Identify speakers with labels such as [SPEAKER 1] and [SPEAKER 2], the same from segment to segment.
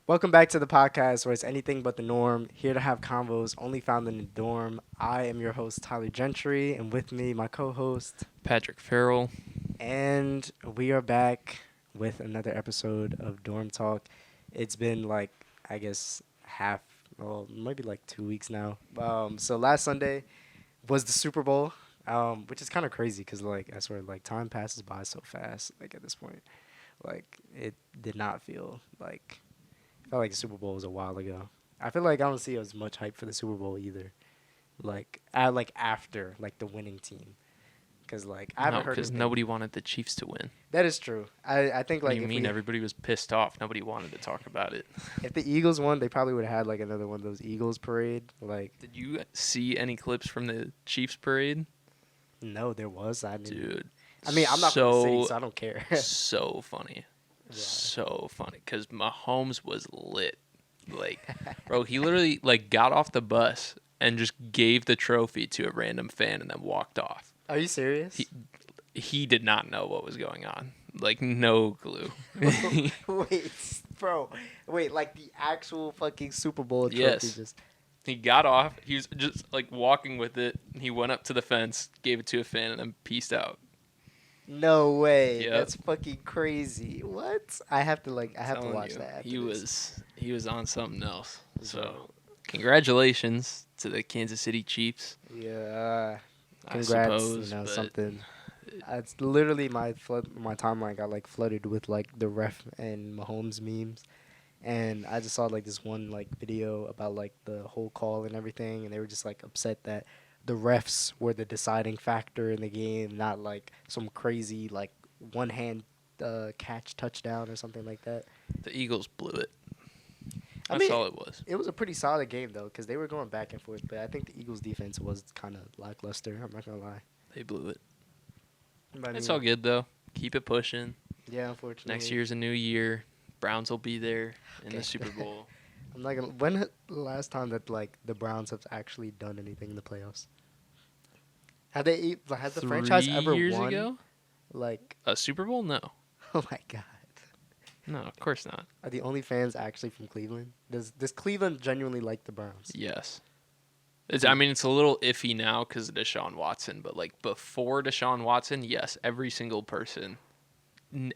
[SPEAKER 1] Welcome back to the podcast where it's anything but the norm. Here to have convos only found in the dorm. I am your host, Tyler Gentry, and with me, my co host.
[SPEAKER 2] Patrick Farrell.
[SPEAKER 1] And we are back with another episode of Dorm Talk. It's been I guess, maybe 2 weeks now. So last Sunday was the Super Bowl, which is kind of crazy because, I swear, time passes by so fast, at this point. It did not feel like. I felt like the Super Bowl was a while ago. I feel like I don't see as much hype for the Super Bowl either. After the winning team, because I haven't heard
[SPEAKER 2] because nobody wanted the Chiefs to win.
[SPEAKER 1] That is true. I think
[SPEAKER 2] What do you mean everybody was pissed off? Nobody wanted to talk about it.
[SPEAKER 1] If the Eagles won, they probably would have had another one of those Eagles parade.
[SPEAKER 2] Did you see any clips from the Chiefs parade?
[SPEAKER 1] No, there was. I didn't.
[SPEAKER 2] Dude.
[SPEAKER 1] I mean, I'm not from the city, so I don't care.
[SPEAKER 2] So funny. Yeah. So funny because Mahomes was lit. Bro, he literally got off the bus and just gave the trophy to a random fan and then walked off.
[SPEAKER 1] Are you serious?
[SPEAKER 2] He did not know what was going on. No clue.
[SPEAKER 1] Wait, bro. Wait, the actual fucking Super Bowl trophy.
[SPEAKER 2] Yes. He got off. He was just walking with it. He went up to the fence, gave it to a fan, and then peaced out.
[SPEAKER 1] No way.
[SPEAKER 2] Yep.
[SPEAKER 1] That's fucking crazy. What? I have to watch that. After
[SPEAKER 2] He
[SPEAKER 1] this.
[SPEAKER 2] was on something else. So, congratulations to the Kansas City Chiefs.
[SPEAKER 1] Yeah. Congrats.
[SPEAKER 2] I suppose,
[SPEAKER 1] something. It's literally my timeline got flooded with the ref and Mahomes memes, and I just saw this one video about the whole call and everything, and they were just upset that the refs were the deciding factor in the game, not some crazy one hand catch touchdown or something like that.
[SPEAKER 2] The Eagles blew it.
[SPEAKER 1] I
[SPEAKER 2] That's all it was.
[SPEAKER 1] It was a pretty solid game though, because they were going back and forth, but I think the Eagles defense was kind of lackluster. I'm not gonna lie.
[SPEAKER 2] They blew it.
[SPEAKER 1] But
[SPEAKER 2] It's all good though. Keep it pushing.
[SPEAKER 1] Yeah, unfortunately.
[SPEAKER 2] Next year's a new year. Browns will be there in the Super Bowl.
[SPEAKER 1] I'm not gonna. When the last time that the Browns have actually done anything in the playoffs? Has the franchise ever
[SPEAKER 2] 3 years
[SPEAKER 1] won?
[SPEAKER 2] ago?
[SPEAKER 1] A
[SPEAKER 2] Super Bowl? No.
[SPEAKER 1] Oh my god.
[SPEAKER 2] No, of course not.
[SPEAKER 1] Are the only fans actually from Cleveland? Does Cleveland genuinely like the Browns?
[SPEAKER 2] Yes. It's a little iffy now because of Deshaun Watson, but before Deshaun Watson, yes, every single person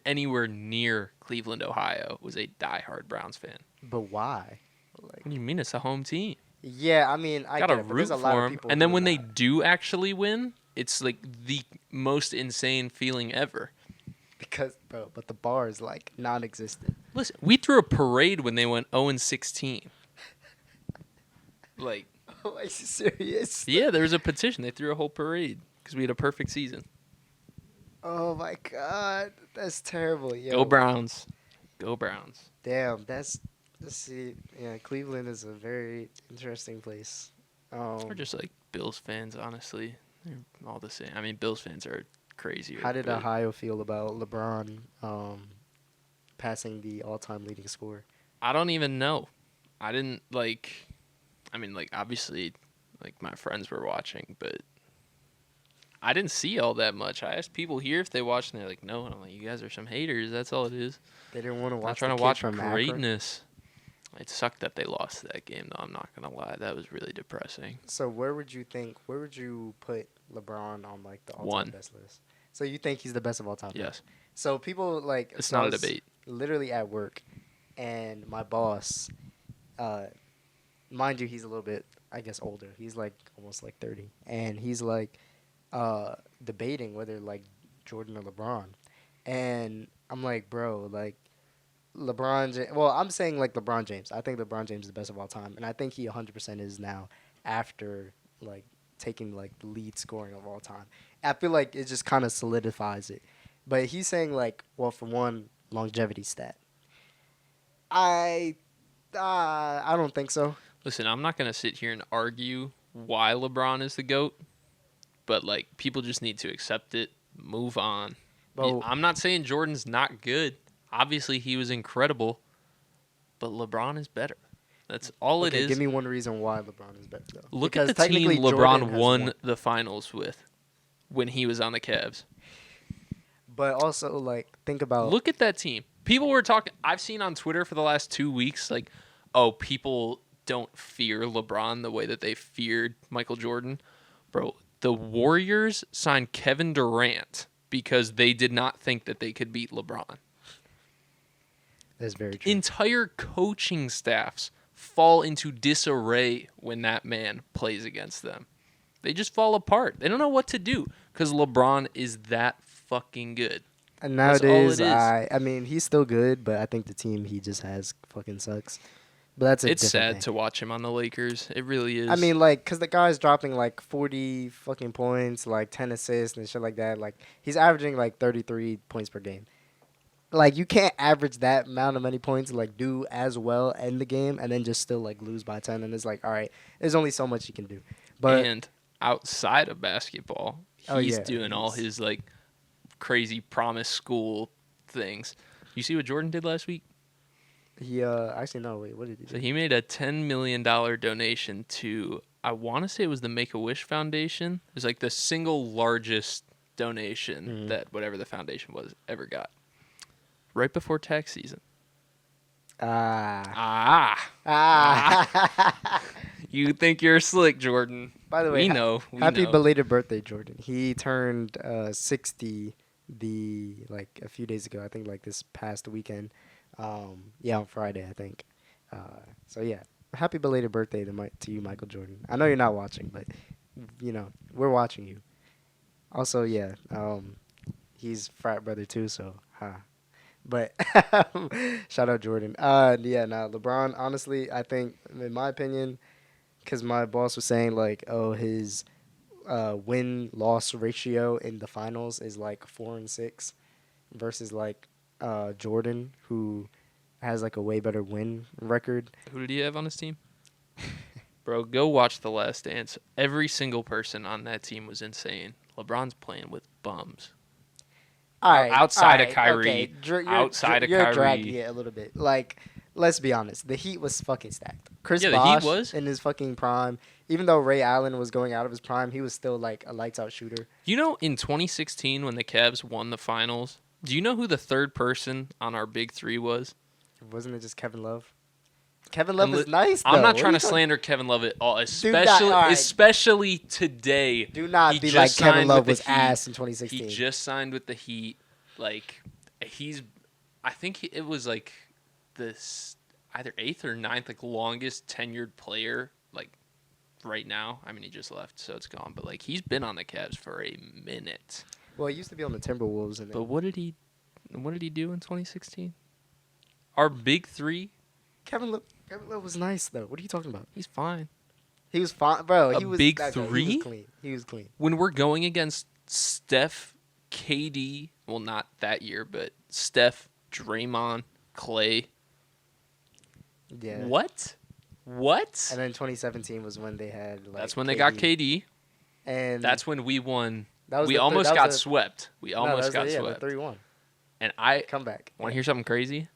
[SPEAKER 2] anywhere near Cleveland, Ohio, was a diehard Browns fan.
[SPEAKER 1] But why?
[SPEAKER 2] What do you mean? It's a home team.
[SPEAKER 1] Yeah, I mean, I
[SPEAKER 2] gotta
[SPEAKER 1] get it, but
[SPEAKER 2] root
[SPEAKER 1] there's a lot
[SPEAKER 2] for
[SPEAKER 1] of
[SPEAKER 2] them.
[SPEAKER 1] people
[SPEAKER 2] And then
[SPEAKER 1] who
[SPEAKER 2] when
[SPEAKER 1] are
[SPEAKER 2] they
[SPEAKER 1] not.
[SPEAKER 2] do actually win, it's the most insane feeling ever.
[SPEAKER 1] Because, bro, but the bar is non-existent.
[SPEAKER 2] Listen, we threw a parade when they went 0-16.
[SPEAKER 1] Oh, are you serious?
[SPEAKER 2] Yeah, there was a petition. They threw a whole parade because we had a perfect season.
[SPEAKER 1] Oh my god, that's terrible. Yo.
[SPEAKER 2] Go Browns. Go Browns.
[SPEAKER 1] Damn, let's see. Yeah, Cleveland is a very interesting place.
[SPEAKER 2] We're just Bills fans, honestly. They're all the same. I mean, Bills fans are crazier.
[SPEAKER 1] How did
[SPEAKER 2] but
[SPEAKER 1] Ohio feel about LeBron passing the all-time leading scorer?
[SPEAKER 2] I don't even know. I didn't obviously, my friends were watching, but I didn't see all that much. I asked people here if they watched, and they're like, no. And I'm like, you guys are some haters. That's all it is.
[SPEAKER 1] They didn't want to
[SPEAKER 2] I'm
[SPEAKER 1] watch.
[SPEAKER 2] not trying
[SPEAKER 1] the
[SPEAKER 2] to
[SPEAKER 1] kid
[SPEAKER 2] watch
[SPEAKER 1] from Akron?
[SPEAKER 2] greatness. It sucked that they lost that game, though. I'm not gonna lie. That was really depressing.
[SPEAKER 1] So where would you put LeBron on the all-time
[SPEAKER 2] One.
[SPEAKER 1] best list? So you think he's the best of all time?
[SPEAKER 2] Yes.
[SPEAKER 1] So people
[SPEAKER 2] It's
[SPEAKER 1] so
[SPEAKER 2] not
[SPEAKER 1] I
[SPEAKER 2] a
[SPEAKER 1] was
[SPEAKER 2] debate.
[SPEAKER 1] Literally at work, and my boss, mind you, he's a little bit, I guess, older. He's almost 30, and he's debating whether Jordan or LeBron, and I'm like, bro, LeBron James. Well, I'm saying LeBron James. I think LeBron James is the best of all time, and I think he 100% is now after taking the lead scoring of all time. I feel like it just kind of solidifies it. But he's saying well, for one, longevity stat. I don't think so.
[SPEAKER 2] Listen, I'm not gonna sit here and argue why LeBron is the GOAT, but people just need to accept it, move on.
[SPEAKER 1] But
[SPEAKER 2] I'm not saying Jordan's not good. Obviously, he was incredible, but LeBron is better. That's all it is.
[SPEAKER 1] Give me one reason why LeBron is better, though.
[SPEAKER 2] Look
[SPEAKER 1] Because
[SPEAKER 2] at the team
[SPEAKER 1] technically
[SPEAKER 2] LeBron
[SPEAKER 1] Jordan has
[SPEAKER 2] won the finals with when he was on the Cavs.
[SPEAKER 1] But also, think about...
[SPEAKER 2] Look at that team. People were talking. I've seen on Twitter for the last 2 weeks, like, oh, people don't fear LeBron the way that they feared Michael Jordan. Bro, the Warriors signed Kevin Durant because they did not think that they could beat LeBron.
[SPEAKER 1] That's very true.
[SPEAKER 2] Entire coaching staffs fall into disarray when that man plays against them. They just fall apart. They don't know what to do because LeBron is that fucking good.
[SPEAKER 1] And
[SPEAKER 2] That's all
[SPEAKER 1] nowadays,
[SPEAKER 2] it is.
[SPEAKER 1] I mean, he's still good, but I think the team he just has fucking sucks. But that's a
[SPEAKER 2] It's
[SPEAKER 1] different
[SPEAKER 2] sad
[SPEAKER 1] thing.
[SPEAKER 2] to watch him on the Lakers. It really is.
[SPEAKER 1] I mean, like, cause the guy's dropping like 40 fucking points, like 10 assists and shit like that. Like, he's averaging like 33 points per game. Like, you can't average that amount of many points, like, do as well in the game, and then just still like lose by 10. And it's like, all right, there's only so much you can do. But
[SPEAKER 2] and outside of basketball,
[SPEAKER 1] Oh,
[SPEAKER 2] he's
[SPEAKER 1] yeah,
[SPEAKER 2] doing all
[SPEAKER 1] he's-
[SPEAKER 2] his like crazy promise school things. You see what Jordan did last week?
[SPEAKER 1] he actually no, wait, what did he do?
[SPEAKER 2] So he made a $10 million donation to, I want to say it was the Make-A-Wish Foundation. It was like the single largest donation that whatever the foundation was ever got. Right before tax season.
[SPEAKER 1] Ah.
[SPEAKER 2] Ah. You think you're slick, Jordan.
[SPEAKER 1] By the way,
[SPEAKER 2] we know. We
[SPEAKER 1] happy
[SPEAKER 2] know.
[SPEAKER 1] belated birthday, Jordan. He turned 60 like a few days ago. I think like this past weekend. Yeah, on Friday, I think. So yeah, happy belated birthday to you, Michael Jordan. I know you're not watching, but you know we're watching you. Also, yeah, he's frat brother too, so But shout out Jordan. Yeah, now LeBron. Honestly, I think in my opinion, because my boss was saying like, oh, his win-loss ratio in the finals is like 4-6 versus like Jordan, who has like a way better win record.
[SPEAKER 2] Who did he have on his team? Bro, go watch The Last Dance. Every single person on that team was insane. LeBron's playing with bums.
[SPEAKER 1] All right,
[SPEAKER 2] Outside
[SPEAKER 1] all
[SPEAKER 2] of Kyrie,
[SPEAKER 1] okay.
[SPEAKER 2] outside of
[SPEAKER 1] you're
[SPEAKER 2] Kyrie.
[SPEAKER 1] dragging it a little bit. Like, let's be honest, the Heat was fucking stacked. Chris
[SPEAKER 2] Yeah, the Heat
[SPEAKER 1] Bosh
[SPEAKER 2] was.
[SPEAKER 1] in his fucking prime. Even though Ray Allen was going out of his prime, he was still like a lights out shooter.
[SPEAKER 2] You know, in 2016 when the Cavs won the finals, do you know who the third person on our big three was?
[SPEAKER 1] Wasn't it just Kevin Love? Kevin Love
[SPEAKER 2] And
[SPEAKER 1] is nice. Though.
[SPEAKER 2] I'm not
[SPEAKER 1] What are
[SPEAKER 2] trying
[SPEAKER 1] you
[SPEAKER 2] to
[SPEAKER 1] talking-
[SPEAKER 2] slander Kevin Love at all,
[SPEAKER 1] not-
[SPEAKER 2] especially
[SPEAKER 1] all right.
[SPEAKER 2] especially today.
[SPEAKER 1] Do not
[SPEAKER 2] He
[SPEAKER 1] be
[SPEAKER 2] just
[SPEAKER 1] like Kevin
[SPEAKER 2] signed
[SPEAKER 1] Love
[SPEAKER 2] with
[SPEAKER 1] was
[SPEAKER 2] the Heat.
[SPEAKER 1] ass in 2016.
[SPEAKER 2] He just signed with the Heat. Like, I think it was like this either 8th or 9th, like longest tenured player, like right now. I mean, he just left, so it's gone. But like, he's been on the Cavs for a minute.
[SPEAKER 1] Well, he used to be on the Timberwolves, and
[SPEAKER 2] But what did he do in 2016? Our big three,
[SPEAKER 1] Kevin Love was nice though. What are you talking about?
[SPEAKER 2] he's fine.
[SPEAKER 1] He was fine, bro.
[SPEAKER 2] A
[SPEAKER 1] He was
[SPEAKER 2] big
[SPEAKER 1] that guy. He
[SPEAKER 2] three?
[SPEAKER 1] was clean. He was clean.
[SPEAKER 2] When we're going against Steph, KD, well, not that year, but Steph, Draymond, Clay.
[SPEAKER 1] Yeah.
[SPEAKER 2] What?
[SPEAKER 1] And then 2017 was when they had. Like,
[SPEAKER 2] That's when they got KD.
[SPEAKER 1] And
[SPEAKER 2] That's when we won.
[SPEAKER 1] that was
[SPEAKER 2] We
[SPEAKER 1] the thir-
[SPEAKER 2] almost
[SPEAKER 1] that was
[SPEAKER 2] got
[SPEAKER 1] the-
[SPEAKER 2] swept. We
[SPEAKER 1] no,
[SPEAKER 2] almost
[SPEAKER 1] that
[SPEAKER 2] got
[SPEAKER 1] was the,
[SPEAKER 2] swept.
[SPEAKER 1] the 3-1
[SPEAKER 2] And I
[SPEAKER 1] comeback.
[SPEAKER 2] want to hear something crazy.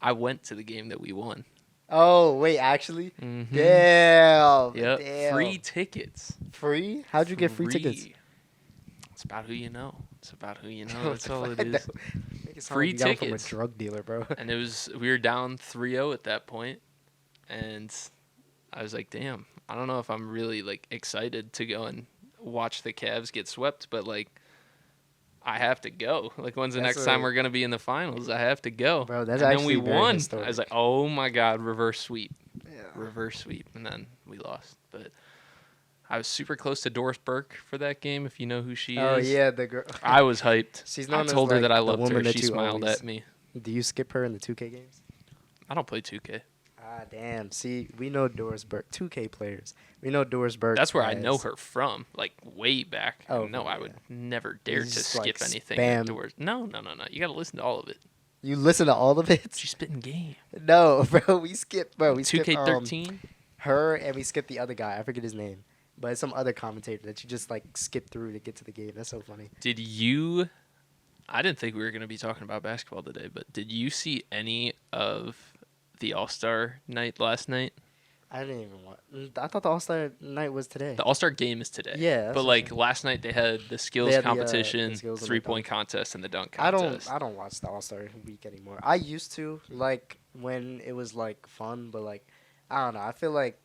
[SPEAKER 2] I went to the game that we won.
[SPEAKER 1] Oh wait, actually,
[SPEAKER 2] Mhm.
[SPEAKER 1] damn.
[SPEAKER 2] Yep.
[SPEAKER 1] Damn.
[SPEAKER 2] Free tickets.
[SPEAKER 1] Free? How'd you get free tickets?
[SPEAKER 2] It's about who you know. It's about who you know. That's all it
[SPEAKER 1] I
[SPEAKER 2] is.
[SPEAKER 1] know. Make it sound
[SPEAKER 2] Free
[SPEAKER 1] like you got 'em
[SPEAKER 2] tickets.
[SPEAKER 1] from a drug dealer, bro.
[SPEAKER 2] And we were down 3-0 at that point, and I was like, damn, I don't know if I'm really like excited to go and watch the Cavs get swept, but like I have to go. Like, when's the
[SPEAKER 1] That's
[SPEAKER 2] next time
[SPEAKER 1] a-
[SPEAKER 2] we're gonna be in the finals? I have to go.
[SPEAKER 1] Bro, that's
[SPEAKER 2] and then we
[SPEAKER 1] actually very
[SPEAKER 2] won.
[SPEAKER 1] historic.
[SPEAKER 2] I was like, oh my god, reverse sweep,
[SPEAKER 1] Yeah.
[SPEAKER 2] reverse sweep, and then we lost. But I was super close to Doris Burke for that game. If you know who she
[SPEAKER 1] Oh
[SPEAKER 2] is,
[SPEAKER 1] yeah, the girl.
[SPEAKER 2] I was hyped.
[SPEAKER 1] She's
[SPEAKER 2] I
[SPEAKER 1] known as,
[SPEAKER 2] told her
[SPEAKER 1] like,
[SPEAKER 2] that I
[SPEAKER 1] the
[SPEAKER 2] loved her.
[SPEAKER 1] woman that
[SPEAKER 2] She
[SPEAKER 1] you
[SPEAKER 2] smiled
[SPEAKER 1] always-
[SPEAKER 2] at me.
[SPEAKER 1] Do you skip her in the 2K games?
[SPEAKER 2] I don't play 2K.
[SPEAKER 1] Ah, damn. See, we know Doris Burke, 2K players. We know Doris Burke.
[SPEAKER 2] That's where I know
[SPEAKER 1] as-
[SPEAKER 2] her from, like way back.
[SPEAKER 1] Oh,
[SPEAKER 2] No, I
[SPEAKER 1] yeah.
[SPEAKER 2] would never dare to
[SPEAKER 1] just,
[SPEAKER 2] skip
[SPEAKER 1] like,
[SPEAKER 2] anything.
[SPEAKER 1] spam.
[SPEAKER 2] Outdoors. No. You got to listen to all of it.
[SPEAKER 1] You listen to all of it?
[SPEAKER 2] She's spitting game.
[SPEAKER 1] No, bro. We skip, bro. We skip
[SPEAKER 2] 2K13.
[SPEAKER 1] her, and we skip the other guy. I forget his name, but it's some other commentator that you just like skip through to get to the game. That's so funny.
[SPEAKER 2] Did you? I didn't think we were going to be talking about basketball today, but did you see any of the All-Star night last night?
[SPEAKER 1] I didn't even watch. I thought the All Star night was today.
[SPEAKER 2] The All Star game is today.
[SPEAKER 1] Yeah, that's
[SPEAKER 2] But
[SPEAKER 1] what I'm
[SPEAKER 2] like
[SPEAKER 1] saying.
[SPEAKER 2] last night they had the
[SPEAKER 1] They
[SPEAKER 2] skills
[SPEAKER 1] had the
[SPEAKER 2] competition,
[SPEAKER 1] skills and the
[SPEAKER 2] 3-point
[SPEAKER 1] dunk.
[SPEAKER 2] contest, and the dunk
[SPEAKER 1] I don't.
[SPEAKER 2] contest.
[SPEAKER 1] I don't watch the All Star week anymore. I used to like when it was like fun, but like I don't know. I feel like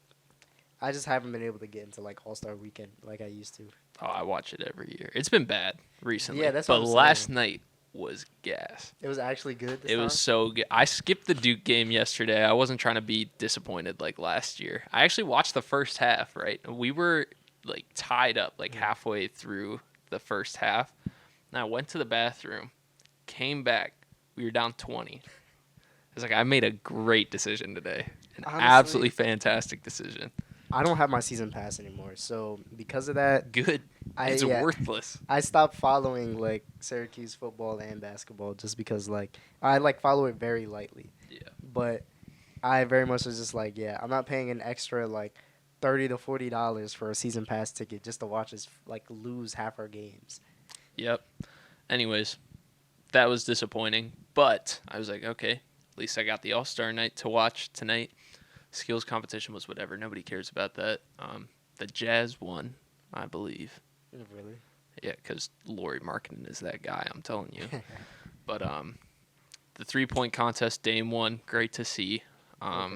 [SPEAKER 1] I just haven't been able to get into like All Star weekend like I used to.
[SPEAKER 2] Oh, I watch it every year. It's been bad recently.
[SPEAKER 1] Yeah, that's
[SPEAKER 2] but
[SPEAKER 1] what I'm
[SPEAKER 2] last
[SPEAKER 1] saying.
[SPEAKER 2] night was gas.
[SPEAKER 1] It was actually good this
[SPEAKER 2] It
[SPEAKER 1] time.
[SPEAKER 2] was so good. I skipped the Duke game yesterday. I wasn't trying to be disappointed like last year. I actually watched the first half, right? We were like tied up like halfway through the first half. And I went to the bathroom, came back. We were down 20. I was like, I made a great decision today. An
[SPEAKER 1] Honestly,
[SPEAKER 2] absolutely fantastic decision.
[SPEAKER 1] I don't have my season pass anymore, so because of that,
[SPEAKER 2] Good. It's worthless.
[SPEAKER 1] I stopped following like Syracuse football and basketball just because like I like follow it very lightly.
[SPEAKER 2] Yeah.
[SPEAKER 1] But I very much was just like, yeah, I'm not paying an extra like $30 to $40 for a season pass ticket just to watch us like lose half our games.
[SPEAKER 2] Yep. Anyways, that was disappointing, but I was like, okay, at least I got the All-Star night to watch tonight. Skills competition was whatever. Nobody cares about that. The Jazz won, I believe.
[SPEAKER 1] Really?
[SPEAKER 2] Yeah, because Lauri Markkinen is that guy, I'm telling you. But the 3-point contest, Dame won. Great to see.
[SPEAKER 1] Okay.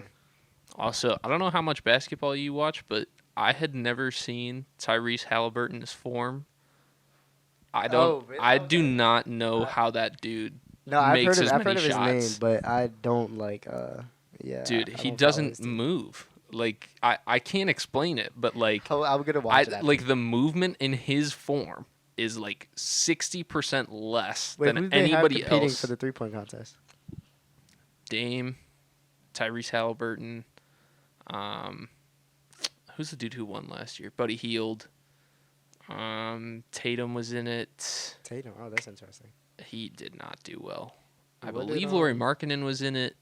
[SPEAKER 2] Also, I don't know how much basketball you watch, but I had never seen Tyrese Halliburton's form. I don't.
[SPEAKER 1] Oh, really?
[SPEAKER 2] I do
[SPEAKER 1] Okay.
[SPEAKER 2] not know how that dude
[SPEAKER 1] No, I've
[SPEAKER 2] makes
[SPEAKER 1] heard of
[SPEAKER 2] as
[SPEAKER 1] I've heard
[SPEAKER 2] many
[SPEAKER 1] of his name,
[SPEAKER 2] shots.
[SPEAKER 1] but I don't like yeah.
[SPEAKER 2] Dude,
[SPEAKER 1] I
[SPEAKER 2] he
[SPEAKER 1] don't follow
[SPEAKER 2] doesn't
[SPEAKER 1] his team.
[SPEAKER 2] move. Like I can't explain it, but like
[SPEAKER 1] I'm gonna watch it.
[SPEAKER 2] like the movement in his form is like 60% less
[SPEAKER 1] Wait,
[SPEAKER 2] than
[SPEAKER 1] who do they have
[SPEAKER 2] anybody
[SPEAKER 1] competing
[SPEAKER 2] else.
[SPEAKER 1] for the 3-point contest?
[SPEAKER 2] Dame, Tyrese Halliburton, who's the dude who won last year? Buddy Hield. Tatum was in it.
[SPEAKER 1] Tatum. Oh, that's interesting.
[SPEAKER 2] He did not do well. I
[SPEAKER 1] What did,
[SPEAKER 2] believe Lauri Markkinen was in it.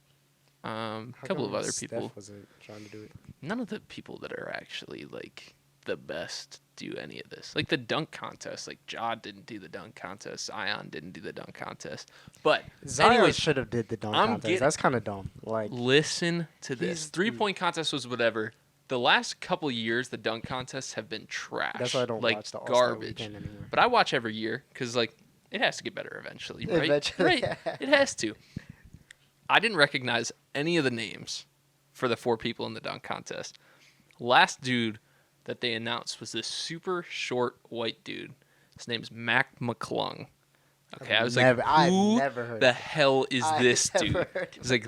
[SPEAKER 2] A
[SPEAKER 1] How
[SPEAKER 2] couple
[SPEAKER 1] come
[SPEAKER 2] of other
[SPEAKER 1] Steph
[SPEAKER 2] people.
[SPEAKER 1] wasn't trying to do it.
[SPEAKER 2] None of the people that are actually like the best do any of this. Like the dunk contest, like Ja didn't do the dunk contest, Zion didn't do the dunk contest. But
[SPEAKER 1] Zion
[SPEAKER 2] anyways,
[SPEAKER 1] should have did the dunk
[SPEAKER 2] I'm
[SPEAKER 1] contest.
[SPEAKER 2] getting-
[SPEAKER 1] That's kind of dumb. Like,
[SPEAKER 2] listen to this.
[SPEAKER 1] He's-
[SPEAKER 2] 3-point contest was whatever. The last couple years, the dunk contests have been trash.
[SPEAKER 1] that's why I don't
[SPEAKER 2] like
[SPEAKER 1] watch the All-Star
[SPEAKER 2] garbage.
[SPEAKER 1] weekend anymore.
[SPEAKER 2] But I watch every year because like it has to get better eventually, right?
[SPEAKER 1] Eventually.
[SPEAKER 2] Right. It has to. I didn't recognize any of the names for the 4 people in the dunk contest. Last dude that they announced was this super short white dude. His name's Mac McClung. Okay, I was like,
[SPEAKER 1] I've
[SPEAKER 2] who
[SPEAKER 1] never heard
[SPEAKER 2] the
[SPEAKER 1] of him.
[SPEAKER 2] hell is
[SPEAKER 1] I've
[SPEAKER 2] this
[SPEAKER 1] never
[SPEAKER 2] dude?
[SPEAKER 1] heard of
[SPEAKER 2] It's like,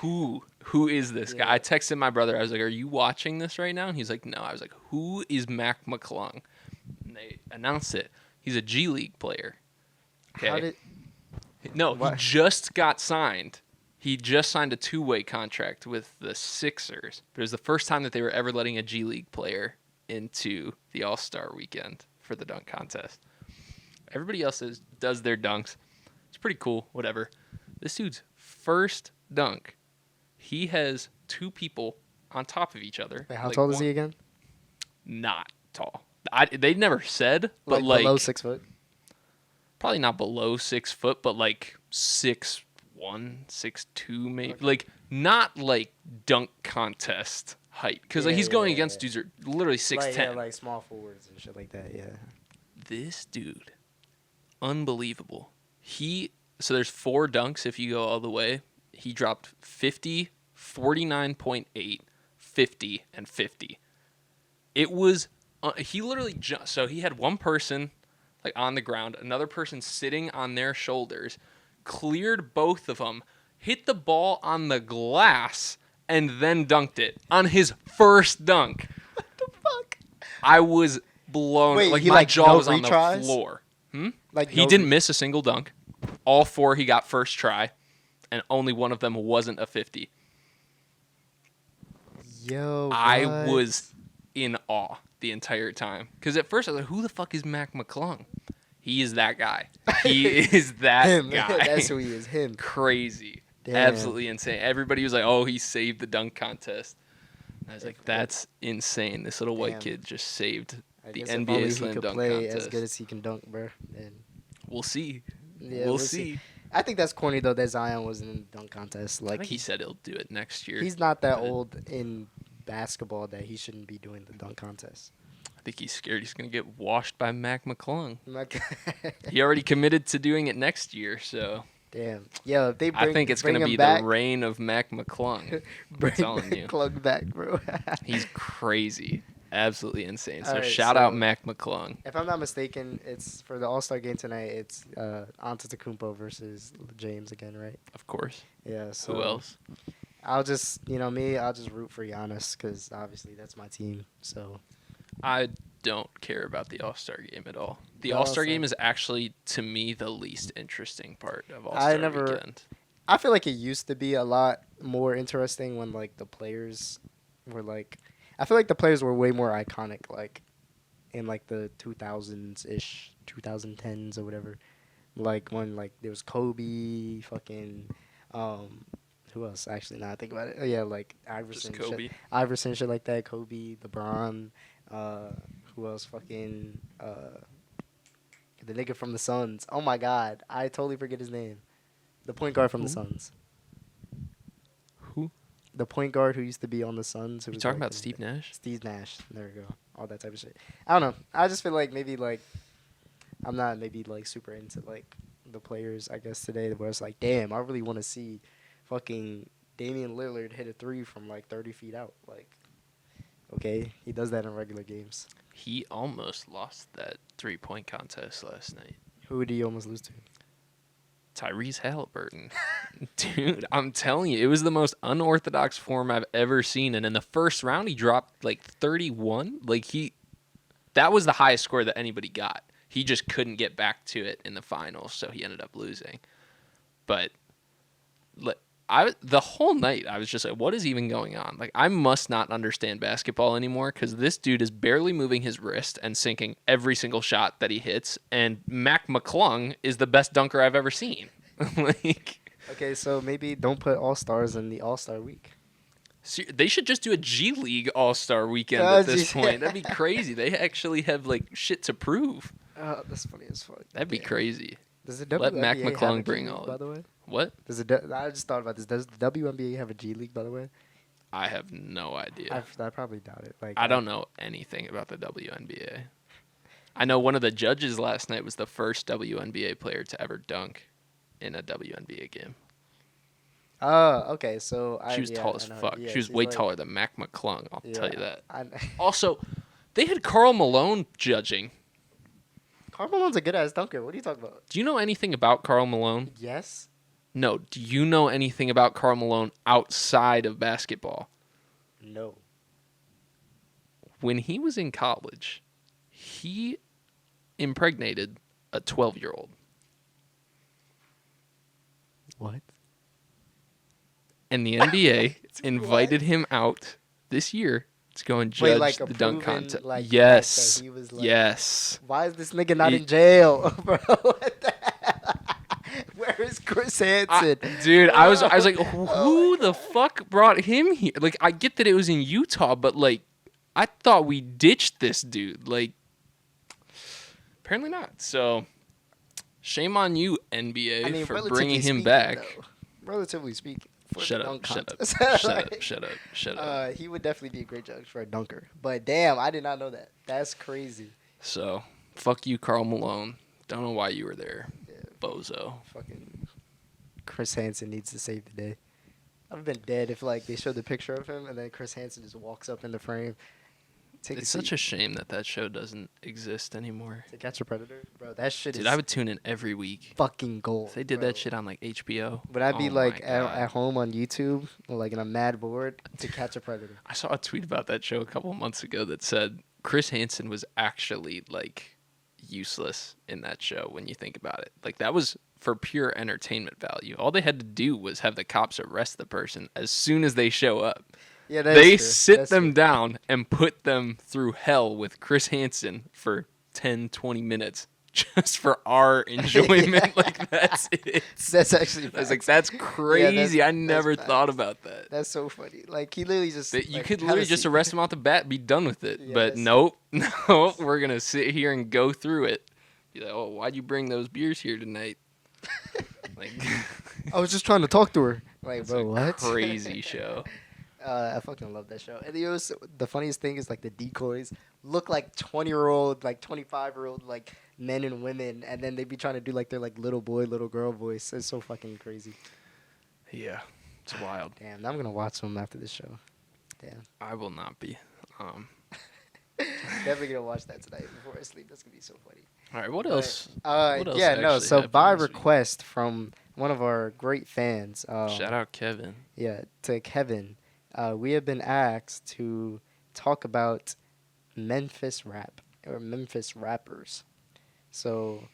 [SPEAKER 2] who is this guy?
[SPEAKER 1] Yeah.
[SPEAKER 2] I texted my brother. I was like, are you watching this right now? And he's like, no. I was like, who is Mac McClung? And they announced it. He's a G League player. Okay.
[SPEAKER 1] How did?
[SPEAKER 2] No, he
[SPEAKER 1] What?
[SPEAKER 2] just got signed. He just signed a 2-way contract with the Sixers. But it was the first time that they were ever letting a G League player into the All-Star weekend for the dunk contest. Everybody else does their dunks. It's pretty cool, whatever. This dude's first dunk, he has 2 people on top of each other.
[SPEAKER 1] Wait, how
[SPEAKER 2] Like,
[SPEAKER 1] tall is
[SPEAKER 2] one-
[SPEAKER 1] he again?
[SPEAKER 2] Not tall. They never said, but like
[SPEAKER 1] below 6 foot.
[SPEAKER 2] probably not below 6 foot, but like 6'1", 6'2", maybe.
[SPEAKER 1] Okay.
[SPEAKER 2] Like not like dunk contest height, because like he's going against
[SPEAKER 1] Yeah.
[SPEAKER 2] dudes who are literally 6'10".
[SPEAKER 1] Like small forwards and shit like that. Yeah.
[SPEAKER 2] This dude, unbelievable. So there's 4 dunks if you go all the way. He dropped 50, 49.8, 50, and 50. It was he literally so he had one person like on the ground, another person sitting on their shoulders, cleared both of them, hit the ball on the glass, and then dunked it on his first dunk.
[SPEAKER 1] What the fuck?
[SPEAKER 2] I was blown.
[SPEAKER 1] Wait,
[SPEAKER 2] like
[SPEAKER 1] he,
[SPEAKER 2] my
[SPEAKER 1] like,
[SPEAKER 2] jaw
[SPEAKER 1] no
[SPEAKER 2] was on the
[SPEAKER 1] retries?
[SPEAKER 2] floor.
[SPEAKER 1] Like
[SPEAKER 2] He didn't miss a single dunk. All 4 he got first try, and only one of them wasn't a 50.
[SPEAKER 1] Yo,
[SPEAKER 2] I
[SPEAKER 1] what?
[SPEAKER 2] was in awe the entire time. Because at first I was like, who the fuck is Mac McClung? He is that guy. He is that
[SPEAKER 1] him.
[SPEAKER 2] guy.
[SPEAKER 1] That's who he is. Him.
[SPEAKER 2] Crazy.
[SPEAKER 1] Damn.
[SPEAKER 2] Absolutely insane. Everybody was like, oh, he saved the dunk contest. And I was like, that's insane. This little white
[SPEAKER 1] Damn.
[SPEAKER 2] kid just saved
[SPEAKER 1] I
[SPEAKER 2] the
[SPEAKER 1] guess if
[SPEAKER 2] NBA
[SPEAKER 1] only he
[SPEAKER 2] slam
[SPEAKER 1] could
[SPEAKER 2] dunk
[SPEAKER 1] play
[SPEAKER 2] contest.
[SPEAKER 1] as good as he can dunk, bro. And
[SPEAKER 2] We'll see.
[SPEAKER 1] yeah,
[SPEAKER 2] we'll see.
[SPEAKER 1] I think that's corny though that Zion wasn't in the dunk contest.
[SPEAKER 2] I
[SPEAKER 1] Like
[SPEAKER 2] think he said he'll do it next year.
[SPEAKER 1] he's not that
[SPEAKER 2] but-
[SPEAKER 1] old in basketball that he shouldn't be doing the dunk contest.
[SPEAKER 2] I think he's scared he's going to get washed by Mac McClung.
[SPEAKER 1] Like,
[SPEAKER 2] He already committed to doing it next year, so
[SPEAKER 1] damn. Yo, if they
[SPEAKER 2] I think it's
[SPEAKER 1] bring
[SPEAKER 2] going to
[SPEAKER 1] him
[SPEAKER 2] be
[SPEAKER 1] back,
[SPEAKER 2] the reign of Mac McClung. I'm
[SPEAKER 1] bring
[SPEAKER 2] telling you.
[SPEAKER 1] McClung back, bro.
[SPEAKER 2] He's crazy. Absolutely insane. So
[SPEAKER 1] All right,
[SPEAKER 2] shout out
[SPEAKER 1] so-
[SPEAKER 2] Mac McClung.
[SPEAKER 1] If I'm not mistaken, it's for the All-Star game tonight. It's Antetokounmpo versus James again, right?
[SPEAKER 2] Of course.
[SPEAKER 1] Yeah. So
[SPEAKER 2] Who else?
[SPEAKER 1] I'll just, I'll just root for Giannis because obviously that's my team. So
[SPEAKER 2] I don't care about the All-Star game at all. The
[SPEAKER 1] The
[SPEAKER 2] All-Star
[SPEAKER 1] All-Star-
[SPEAKER 2] game is actually, to me, the least interesting part of
[SPEAKER 1] I
[SPEAKER 2] All-Star
[SPEAKER 1] never-
[SPEAKER 2] weekend.
[SPEAKER 1] I feel like it used to be a lot more interesting when like the players were like, I feel like the players were way more iconic, like in like the 2000s ish, 2010s or whatever. Like when like there was Kobe, fucking, who else? Actually, now I think about it. Oh yeah, like Iverson,
[SPEAKER 2] Just Kobe.
[SPEAKER 1] Iverson, shit like that. Kobe, LeBron, who else? Fucking, the nigga from the Suns. Oh my God, I totally forget his name. The point guard from the
[SPEAKER 2] Who?
[SPEAKER 1] Suns.
[SPEAKER 2] Who?
[SPEAKER 1] The point guard who used to be on the Suns. Who
[SPEAKER 2] You
[SPEAKER 1] was,
[SPEAKER 2] talking
[SPEAKER 1] like,
[SPEAKER 2] about Steve Nash?
[SPEAKER 1] Steve Nash. There we go. All that type of shit. I don't know. I just feel like maybe like I'm not maybe like super into like the players. I guess today where it's like, damn, I really want to see fucking Damian Lillard hit a three from like 30 feet out. Like, okay, he does that in regular games.
[SPEAKER 2] He almost lost that 3-point contest last night.
[SPEAKER 1] Who did he almost lose to?
[SPEAKER 2] Tyrese Halliburton. Dude, I'm telling you, it was the most unorthodox form I've ever seen. And in the first round, he dropped like 31. That was the highest score that anybody got. He just couldn't get back to it in the finals, so he ended up losing. But the whole night, I was just like, what is even going on? Like, I must not understand basketball anymore because this dude is barely moving his wrist and sinking every single shot that he hits. And Mac McClung is the best dunker I've ever seen. Like,
[SPEAKER 1] Okay, so maybe don't put All Stars in the All Star week.
[SPEAKER 2] they should just do a G League All-Star weekend
[SPEAKER 1] Oh,
[SPEAKER 2] at this
[SPEAKER 1] gee.
[SPEAKER 2] point. That'd be crazy. They actually have, like, shit to prove.
[SPEAKER 1] That's funny as fuck.
[SPEAKER 2] That'd be
[SPEAKER 1] Damn.
[SPEAKER 2] crazy.
[SPEAKER 1] Does the
[SPEAKER 2] Let Mac
[SPEAKER 1] WNBA have
[SPEAKER 2] McClung
[SPEAKER 1] a G
[SPEAKER 2] bring
[SPEAKER 1] League,
[SPEAKER 2] all
[SPEAKER 1] by
[SPEAKER 2] it.
[SPEAKER 1] the way?
[SPEAKER 2] What?
[SPEAKER 1] I just thought about this. Does the WNBA have a G League, by the way?
[SPEAKER 2] I have no idea.
[SPEAKER 1] I probably doubt it. Like
[SPEAKER 2] I don't know anything about the WNBA. I know one of the judges last night was the first WNBA player to ever dunk in a WNBA game.
[SPEAKER 1] Oh, okay. So
[SPEAKER 2] She was tall as
[SPEAKER 1] I know.
[SPEAKER 2] fuck.
[SPEAKER 1] Yeah,
[SPEAKER 2] She was
[SPEAKER 1] she's
[SPEAKER 2] way
[SPEAKER 1] like-
[SPEAKER 2] taller than Mac McClung, I'll tell you that.
[SPEAKER 1] I,
[SPEAKER 2] Also, they had Karl Malone judging.
[SPEAKER 1] Karl Malone's a good ass dunker. What are you talking about?
[SPEAKER 2] Do you know anything about Karl Malone?
[SPEAKER 1] Yes.
[SPEAKER 2] No. Do you know anything about Karl Malone outside of basketball?
[SPEAKER 1] No.
[SPEAKER 2] When he was in college, he impregnated a 12-year-old.
[SPEAKER 1] What?
[SPEAKER 2] And the NBA invited him out this year to go and judge
[SPEAKER 1] Wait, like
[SPEAKER 2] the
[SPEAKER 1] a
[SPEAKER 2] dunk
[SPEAKER 1] proven,
[SPEAKER 2] contest.
[SPEAKER 1] like, fact
[SPEAKER 2] Yes.
[SPEAKER 1] that he was, like-
[SPEAKER 2] Yes.
[SPEAKER 1] Why is this nigga not
[SPEAKER 2] He-
[SPEAKER 1] in jail, bro? What the hell? Where is Chris Hansen?
[SPEAKER 2] Dude, I was like, who
[SPEAKER 1] Oh my
[SPEAKER 2] the fuck brought him here? Like, I get that it was in Utah, but like, I thought we ditched this dude. Like, apparently not. So, shame on you, NBA,
[SPEAKER 1] I mean,
[SPEAKER 2] for
[SPEAKER 1] relatively
[SPEAKER 2] bringing him
[SPEAKER 1] speaking,
[SPEAKER 2] back.
[SPEAKER 1] though. Relatively speaking. For
[SPEAKER 2] Shut
[SPEAKER 1] the
[SPEAKER 2] up,
[SPEAKER 1] dunk
[SPEAKER 2] shut up,
[SPEAKER 1] contest.
[SPEAKER 2] shut up, shut up.
[SPEAKER 1] He would definitely be a great judge for a dunker. But damn, I did not know that. That's crazy.
[SPEAKER 2] So, fuck you, Karl Malone. Don't know why you were there,
[SPEAKER 1] Yeah,
[SPEAKER 2] bozo.
[SPEAKER 1] fucking Chris Hansen needs to save the day. I've been dead if like they showed the picture of him and then Chris Hansen just walks up in the frame. Take
[SPEAKER 2] It's
[SPEAKER 1] a seat.
[SPEAKER 2] such a shame that that show doesn't exist anymore.
[SPEAKER 1] To Catch a Predator, bro. That shit
[SPEAKER 2] Dude,
[SPEAKER 1] is
[SPEAKER 2] I would tune in every week.
[SPEAKER 1] fucking gold.
[SPEAKER 2] If they did
[SPEAKER 1] bro.
[SPEAKER 2] that shit on like HBO.
[SPEAKER 1] Would I be
[SPEAKER 2] oh
[SPEAKER 1] like
[SPEAKER 2] my
[SPEAKER 1] at
[SPEAKER 2] God.
[SPEAKER 1] home on YouTube, or like in a mad board to Catch a Predator?
[SPEAKER 2] I saw a tweet about that show a couple months ago that said Chris Hansen was actually like useless in that show when you think about it. Like that was for pure entertainment value. All they had to do was have the cops arrest the person as soon as they show up.
[SPEAKER 1] Yeah, that's
[SPEAKER 2] They
[SPEAKER 1] true.
[SPEAKER 2] sit
[SPEAKER 1] That's
[SPEAKER 2] them
[SPEAKER 1] true.
[SPEAKER 2] down and put them through hell with Chris Hansen for 10, 20 minutes just for our enjoyment. Like that's it.
[SPEAKER 1] That's actually.
[SPEAKER 2] I was like,
[SPEAKER 1] facts.
[SPEAKER 2] that's crazy. I
[SPEAKER 1] that's
[SPEAKER 2] never thought
[SPEAKER 1] facts.
[SPEAKER 2] about that.
[SPEAKER 1] That's so funny. Like he literally just.
[SPEAKER 2] That you
[SPEAKER 1] like,
[SPEAKER 2] could
[SPEAKER 1] have a
[SPEAKER 2] literally just
[SPEAKER 1] seat.
[SPEAKER 2] arrest him off the bat and be done with it.
[SPEAKER 1] Yeah,
[SPEAKER 2] but
[SPEAKER 1] that's-
[SPEAKER 2] nope. Nope. We're going to sit here and go through it. Be like, oh, why'd you bring those beers here tonight? Like,
[SPEAKER 1] I was just trying to talk to her. Like,
[SPEAKER 2] it's
[SPEAKER 1] bro,
[SPEAKER 2] a
[SPEAKER 1] what?
[SPEAKER 2] crazy show.
[SPEAKER 1] I fucking love that show. And the funniest thing is like the decoys look like 20-year-old, like 25-year-old, like men and women, and then they be trying to do like their like little boy, little girl voice. It's so fucking crazy.
[SPEAKER 2] Yeah, it's wild.
[SPEAKER 1] Damn, now I'm gonna watch them after this show. Damn,
[SPEAKER 2] I will not be.
[SPEAKER 1] definitely gonna watch that tonight before I sleep. That's gonna be so funny.
[SPEAKER 2] All right, what
[SPEAKER 1] But
[SPEAKER 2] else? What else
[SPEAKER 1] yeah, no.
[SPEAKER 2] actually
[SPEAKER 1] So
[SPEAKER 2] happened
[SPEAKER 1] by
[SPEAKER 2] this week?
[SPEAKER 1] request from one of our great fans,
[SPEAKER 2] Shout out Kevin.
[SPEAKER 1] yeah, to Kevin, we have been asked to talk about Memphis rap or Memphis rappers. So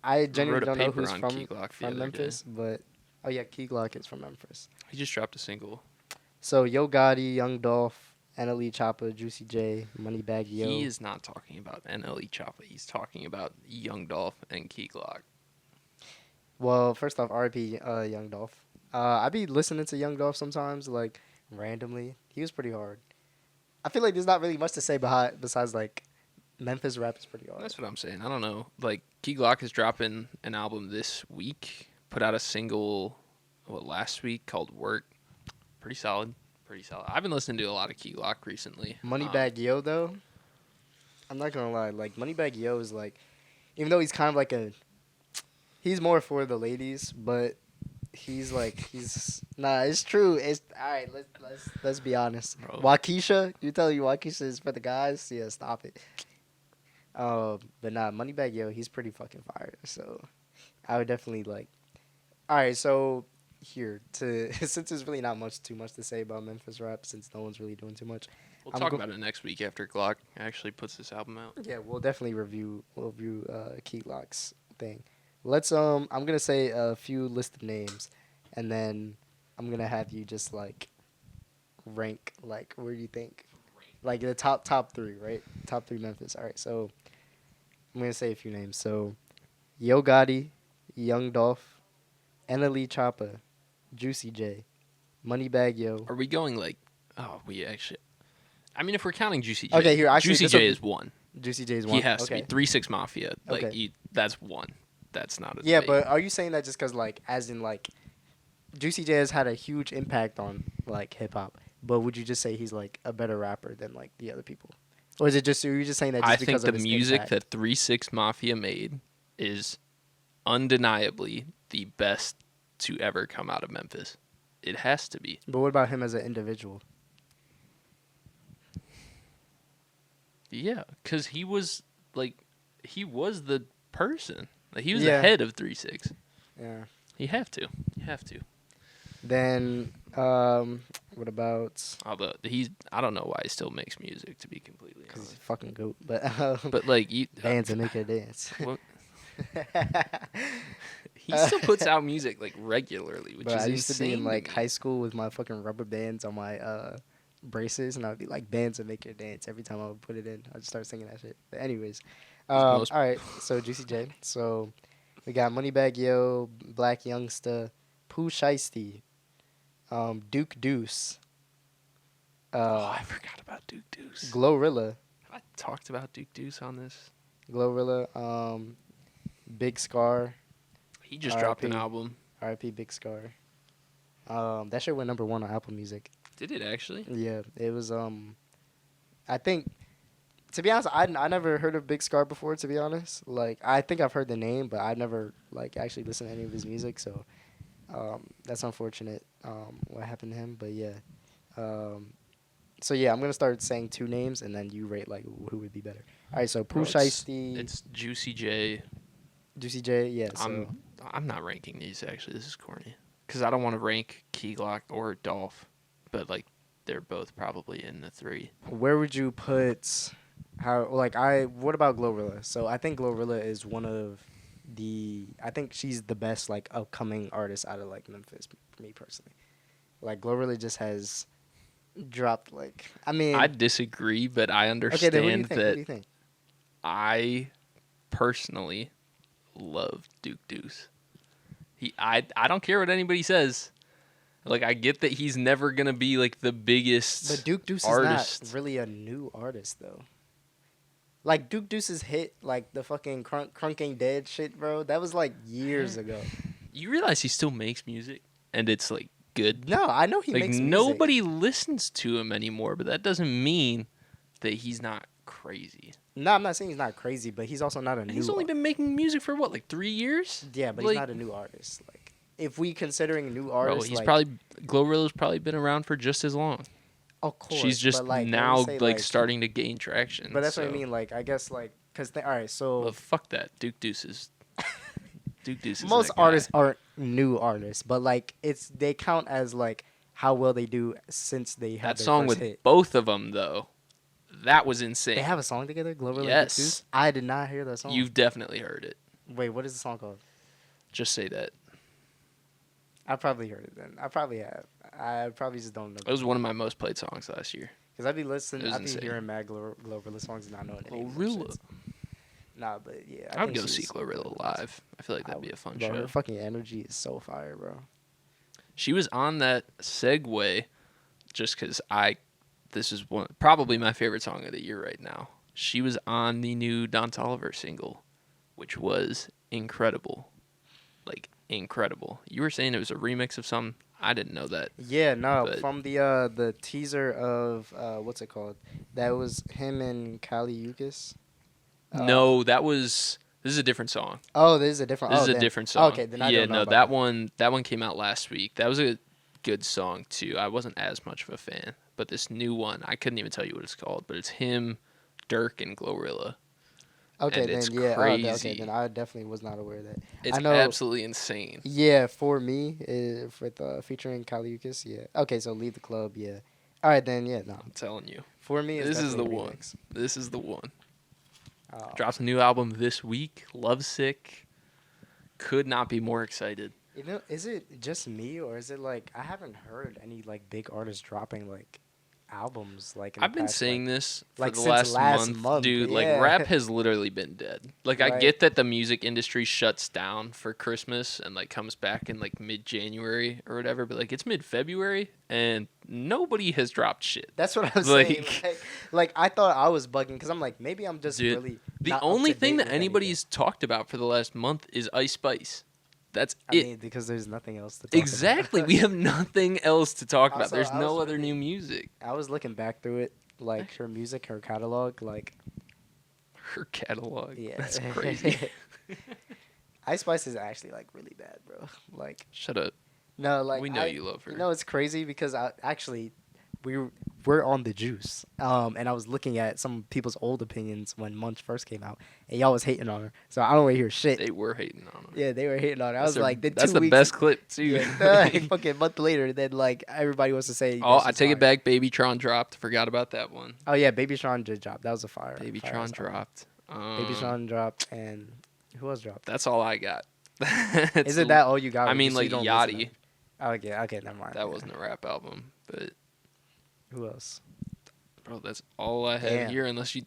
[SPEAKER 1] I
[SPEAKER 2] Wrote
[SPEAKER 1] genuinely
[SPEAKER 2] a
[SPEAKER 1] don't know
[SPEAKER 2] paper
[SPEAKER 1] who's
[SPEAKER 2] on Key Glock the other
[SPEAKER 1] Memphis, but oh yeah, Key Glock is from Memphis.
[SPEAKER 2] He just dropped a single.
[SPEAKER 1] So Yo Gotti, Young Dolph, NLE Choppa, Juicy J, Moneybagg
[SPEAKER 2] He
[SPEAKER 1] Yo.
[SPEAKER 2] is not talking about NLE Choppa. He's talking about Young Dolph and Key Glock.
[SPEAKER 1] Well, first off, R.I.P. Young Dolph. I be listening to Young Dolph sometimes, like randomly. He was pretty hard. I feel like there's not really much to say behind besides like Memphis rap is pretty hard.
[SPEAKER 2] That's what I'm saying. I don't know. Like Key Glock is dropping an album this week. Put out a single last week called Work. Pretty solid. Pretty solid. I've been listening to a lot of Key Glock recently.
[SPEAKER 1] Moneybagg Yo though, I'm not gonna lie. Like Moneybagg Yo is like, even though he's kind of like he's more for the ladies, but he's nah. It's true. It's all right. Let's be honest.
[SPEAKER 2] Bro.
[SPEAKER 1] Waukesha, you tell you Waukesha is for the guys. Yeah, stop it. But nah, Moneybagg Yo, he's pretty fucking fire. So I would definitely like. All right, so here to since there's really not too much to say about Memphis rap since no one's really doing too much.
[SPEAKER 2] We'll
[SPEAKER 1] I'm
[SPEAKER 2] talk
[SPEAKER 1] go-
[SPEAKER 2] about it next week after Glock actually puts this album out.
[SPEAKER 1] Yeah, we'll definitely review Key Lock's thing. Let's I'm gonna say a few listed names, and then I'm gonna have you just like rank like where do you think like the top three, right? Top three Memphis. All right, so I'm gonna say a few names. So Yo Gotti, Young Dolph, NLE Choppa, Juicy J, Moneybagg Yo.
[SPEAKER 2] Are we going like? Oh, we actually. I mean, if we're counting Juicy J,
[SPEAKER 1] Okay, here, actually,
[SPEAKER 2] Juicy
[SPEAKER 1] this'll
[SPEAKER 2] J
[SPEAKER 1] be-
[SPEAKER 2] is one.
[SPEAKER 1] Juicy J's one.
[SPEAKER 2] He has
[SPEAKER 1] okay.
[SPEAKER 2] to be 3-6 Mafia. Like
[SPEAKER 1] Okay.
[SPEAKER 2] that's one. That's not a
[SPEAKER 1] Yeah,
[SPEAKER 2] debate.
[SPEAKER 1] but are you saying that just because, like, as in, like, Juicy J has had a huge impact on, like, hip hop, but would you just say he's, like, a better rapper than, like, the other people? Or is it just, are you just saying that just
[SPEAKER 2] I think
[SPEAKER 1] because
[SPEAKER 2] the
[SPEAKER 1] of his
[SPEAKER 2] music
[SPEAKER 1] impact?
[SPEAKER 2] that 3-6 Mafia made is undeniably the best to ever come out of Memphis. It has to be.
[SPEAKER 1] But what about him as an individual?
[SPEAKER 2] Yeah, because he was the person. Like, he was
[SPEAKER 1] Yeah.
[SPEAKER 2] the head of 3-6.
[SPEAKER 1] Yeah.
[SPEAKER 2] You have to. You have to.
[SPEAKER 1] Then, what about,
[SPEAKER 2] Although I don't know why he still makes music, to be completely
[SPEAKER 1] because he's a
[SPEAKER 2] honest.
[SPEAKER 1] fucking goat, but,
[SPEAKER 2] But like,
[SPEAKER 1] bands that make her dance.
[SPEAKER 2] What- he still puts out music like regularly, which
[SPEAKER 1] Bro,
[SPEAKER 2] is
[SPEAKER 1] I used to be in,
[SPEAKER 2] insane
[SPEAKER 1] like,
[SPEAKER 2] me.
[SPEAKER 1] high school with my fucking rubber bands on my, braces, and I would be like, bands that make her dance every time I would put it in. I'd start singing that shit. But anyways,
[SPEAKER 2] most-
[SPEAKER 1] all right. So Juicy J. So we got Moneybagg Yo, Black Youngsta, Pooh Shiesty, Duke Deuce,
[SPEAKER 2] Oh, I forgot about Duke Deuce.
[SPEAKER 1] Glorilla,
[SPEAKER 2] I talked about Duke Deuce on this.
[SPEAKER 1] Glorilla, Big Scar,
[SPEAKER 2] He just dropped an
[SPEAKER 1] R.I.P.
[SPEAKER 2] album.
[SPEAKER 1] R.I.P. Big Scar. That shit went #1 on Apple Music.
[SPEAKER 2] Did it actually?
[SPEAKER 1] Yeah, it was. I think, to be honest, I never heard of Big Scar before. To be honest, like I think I've heard the name, but I never like actually listened to any of his music. So, that's unfortunate. What happened to him? But yeah. So yeah, I'm gonna start saying two names, and then you rate like who would be better. All right, so Pooh
[SPEAKER 2] Bro,
[SPEAKER 1] Shiesty,
[SPEAKER 2] It's Juicy J.
[SPEAKER 1] Juicy J. Yeah. So
[SPEAKER 2] I'm not ranking these actually. This is corny because I don't want to rank Key Glock or Dolph, but like they're both probably in the 3.
[SPEAKER 1] where would you put? What about Glorilla? So I think Glorilla is one of I think she's the best like upcoming artist out of like Memphis. For me personally, like Glorilla just has dropped like I mean.
[SPEAKER 2] I disagree, but I
[SPEAKER 1] Okay, then
[SPEAKER 2] understand
[SPEAKER 1] what do
[SPEAKER 2] that
[SPEAKER 1] you think?
[SPEAKER 2] I personally love Duke Deuce. I don't care what anybody says. Like I get that he's never gonna be like the biggest.
[SPEAKER 1] But Duke Deuce
[SPEAKER 2] artist.
[SPEAKER 1] is not really a new artist though. Like Duke Deuce's hit, like the fucking Crunk Ain't Dead shit, bro. That was like years ago.
[SPEAKER 2] You realize he still makes music, and it's like good.
[SPEAKER 1] No, I know he
[SPEAKER 2] Like
[SPEAKER 1] makes music.
[SPEAKER 2] nobody listens to him anymore, but that doesn't mean that he's not crazy.
[SPEAKER 1] No, I'm not saying he's not crazy, but he's also not a
[SPEAKER 2] And
[SPEAKER 1] new.
[SPEAKER 2] he's only been making music for what, like 3 years?
[SPEAKER 1] Yeah, but
[SPEAKER 2] like,
[SPEAKER 1] he's not a new artist. Like, if we considering new
[SPEAKER 2] bro,
[SPEAKER 1] artists,
[SPEAKER 2] he's
[SPEAKER 1] like,
[SPEAKER 2] probably Glorilla's probably been around for just as long.
[SPEAKER 1] of course,
[SPEAKER 2] She's just
[SPEAKER 1] but like, when we
[SPEAKER 2] now
[SPEAKER 1] say,
[SPEAKER 2] like starting to gain traction.
[SPEAKER 1] But that's
[SPEAKER 2] so.
[SPEAKER 1] what I mean. Like, I guess like, cause all right, so
[SPEAKER 2] Well, fuck that. Duke Deuces. Duke Deuces.
[SPEAKER 1] most
[SPEAKER 2] that guy.
[SPEAKER 1] artists aren't new artists, but like, they count as like how well they do since they had
[SPEAKER 2] That
[SPEAKER 1] their
[SPEAKER 2] song
[SPEAKER 1] first
[SPEAKER 2] with
[SPEAKER 1] hit.
[SPEAKER 2] both of them though, that was insane.
[SPEAKER 1] They have a song together, Glover and
[SPEAKER 2] Yes.
[SPEAKER 1] Duke Deuce? I did not hear that song.
[SPEAKER 2] You've definitely heard it.
[SPEAKER 1] Wait, what is the song called?
[SPEAKER 2] Just say that.
[SPEAKER 1] I probably heard it then. I probably have. I probably just don't know.
[SPEAKER 2] It was one of my most played songs last year.
[SPEAKER 1] Because I'd be listening,
[SPEAKER 2] It was
[SPEAKER 1] I'd be
[SPEAKER 2] insane.
[SPEAKER 1] hearing mad Glorilla songs and not knowing the name of them
[SPEAKER 2] Glorilla.
[SPEAKER 1] shits. Nah, but yeah.
[SPEAKER 2] I would
[SPEAKER 1] think
[SPEAKER 2] go see
[SPEAKER 1] she's-
[SPEAKER 2] Glorilla live. I feel like that'd be a fun
[SPEAKER 1] bro,
[SPEAKER 2] show.
[SPEAKER 1] her fucking energy is so fire, bro.
[SPEAKER 2] She was on that segue just because this is probably my favorite song of the year right now. She was on the new Don Toliver single, which was incredible. Like, incredible. You were saying it was a remix of some. I didn't know that.
[SPEAKER 1] Yeah, no,
[SPEAKER 2] But-
[SPEAKER 1] from the teaser of what's it called? That was him and Kali Uchis.
[SPEAKER 2] No, this is a different song.
[SPEAKER 1] Oh, this is a different.
[SPEAKER 2] This
[SPEAKER 1] oh,
[SPEAKER 2] is a
[SPEAKER 1] then-
[SPEAKER 2] different song.
[SPEAKER 1] Okay, then I
[SPEAKER 2] yeah,
[SPEAKER 1] don't know
[SPEAKER 2] no,
[SPEAKER 1] about
[SPEAKER 2] that one came out last week. That was a good song too. I wasn't as much of a fan, but this new one, I couldn't even tell you what it's called, but it's him, Dirk, and Glorilla.
[SPEAKER 1] Okay,
[SPEAKER 2] and
[SPEAKER 1] then
[SPEAKER 2] it's
[SPEAKER 1] yeah.
[SPEAKER 2] crazy.
[SPEAKER 1] Okay, then I definitely was not aware of that.
[SPEAKER 2] It's
[SPEAKER 1] I know.
[SPEAKER 2] absolutely insane.
[SPEAKER 1] Yeah, for me, with featuring Kali Uchis, yeah. Okay, so Leave the Club, yeah. All right, then yeah, no.
[SPEAKER 2] I'm telling you,
[SPEAKER 1] For me, it's
[SPEAKER 2] this is the
[SPEAKER 1] definitely a
[SPEAKER 2] one.
[SPEAKER 1] remix.
[SPEAKER 2] This is the one.
[SPEAKER 1] Oh.
[SPEAKER 2] Drops a new album this week. Lovesick. Could not be more excited.
[SPEAKER 1] You know, is it just me or is it like I haven't heard any like big artists dropping like albums like in the
[SPEAKER 2] I've been
[SPEAKER 1] past,
[SPEAKER 2] saying
[SPEAKER 1] like,
[SPEAKER 2] this for
[SPEAKER 1] like
[SPEAKER 2] the
[SPEAKER 1] since
[SPEAKER 2] last
[SPEAKER 1] last
[SPEAKER 2] month, dude. Like
[SPEAKER 1] yeah.
[SPEAKER 2] rap has literally been dead. Like I
[SPEAKER 1] Right.
[SPEAKER 2] get that the music industry shuts down for Christmas and like comes back in like mid-January or whatever, but like it's mid-February and nobody has dropped shit.
[SPEAKER 1] That's what I was
[SPEAKER 2] Like-
[SPEAKER 1] saying. Like I thought I was bugging because I'm like maybe I'm just
[SPEAKER 2] Dude,
[SPEAKER 1] really
[SPEAKER 2] The
[SPEAKER 1] not
[SPEAKER 2] only
[SPEAKER 1] up to
[SPEAKER 2] thing
[SPEAKER 1] date
[SPEAKER 2] that
[SPEAKER 1] with
[SPEAKER 2] anybody's talked about for the last month is Ice Spice. That's
[SPEAKER 1] anything.
[SPEAKER 2] it.
[SPEAKER 1] I mean, because there's nothing else to talk
[SPEAKER 2] Exactly.
[SPEAKER 1] about.
[SPEAKER 2] We have nothing else to talk about.
[SPEAKER 1] Also,
[SPEAKER 2] There's
[SPEAKER 1] I
[SPEAKER 2] no
[SPEAKER 1] was
[SPEAKER 2] other
[SPEAKER 1] really-
[SPEAKER 2] new music.
[SPEAKER 1] I was looking back through it, like her music, her catalog, like
[SPEAKER 2] Her catalog.
[SPEAKER 1] yeah,
[SPEAKER 2] That's crazy.
[SPEAKER 1] Ice Spice is actually like really bad, bro. Like
[SPEAKER 2] Shut up.
[SPEAKER 1] no, like
[SPEAKER 2] We know you love her.
[SPEAKER 1] You know, it's crazy because we're on the juice. And I was looking at some people's old opinions when Munch first came out, and y'all was hating on her. So I don't want to hear shit.
[SPEAKER 2] They were hating on her.
[SPEAKER 1] Yeah, they were hating on her. I
[SPEAKER 2] That's
[SPEAKER 1] was
[SPEAKER 2] their-
[SPEAKER 1] like, then
[SPEAKER 2] that's
[SPEAKER 1] 2
[SPEAKER 2] the
[SPEAKER 1] weeks,
[SPEAKER 2] best clip too.
[SPEAKER 1] Yeah, like, fucking a month later, then like everybody wants to say.
[SPEAKER 2] Oh,
[SPEAKER 1] that
[SPEAKER 2] I
[SPEAKER 1] she's
[SPEAKER 2] take it
[SPEAKER 1] fire.
[SPEAKER 2] back. Babytron dropped. Forgot about that one.
[SPEAKER 1] Oh yeah, Baby Sean did drop. That was a fire. fire
[SPEAKER 2] Babytron
[SPEAKER 1] song.
[SPEAKER 2] dropped.
[SPEAKER 1] Baby Sean dropped, and who else dropped?
[SPEAKER 2] That's all I got.
[SPEAKER 1] Is it that all you got?
[SPEAKER 2] I
[SPEAKER 1] or
[SPEAKER 2] mean,
[SPEAKER 1] just so you
[SPEAKER 2] like
[SPEAKER 1] don't listen to
[SPEAKER 2] Yachty.
[SPEAKER 1] it? Oh, okay, never mind.
[SPEAKER 2] That
[SPEAKER 1] yeah.
[SPEAKER 2] wasn't a rap album, but
[SPEAKER 1] Who else?
[SPEAKER 2] bro, that's all I have
[SPEAKER 1] Damn.
[SPEAKER 2] here. Unless you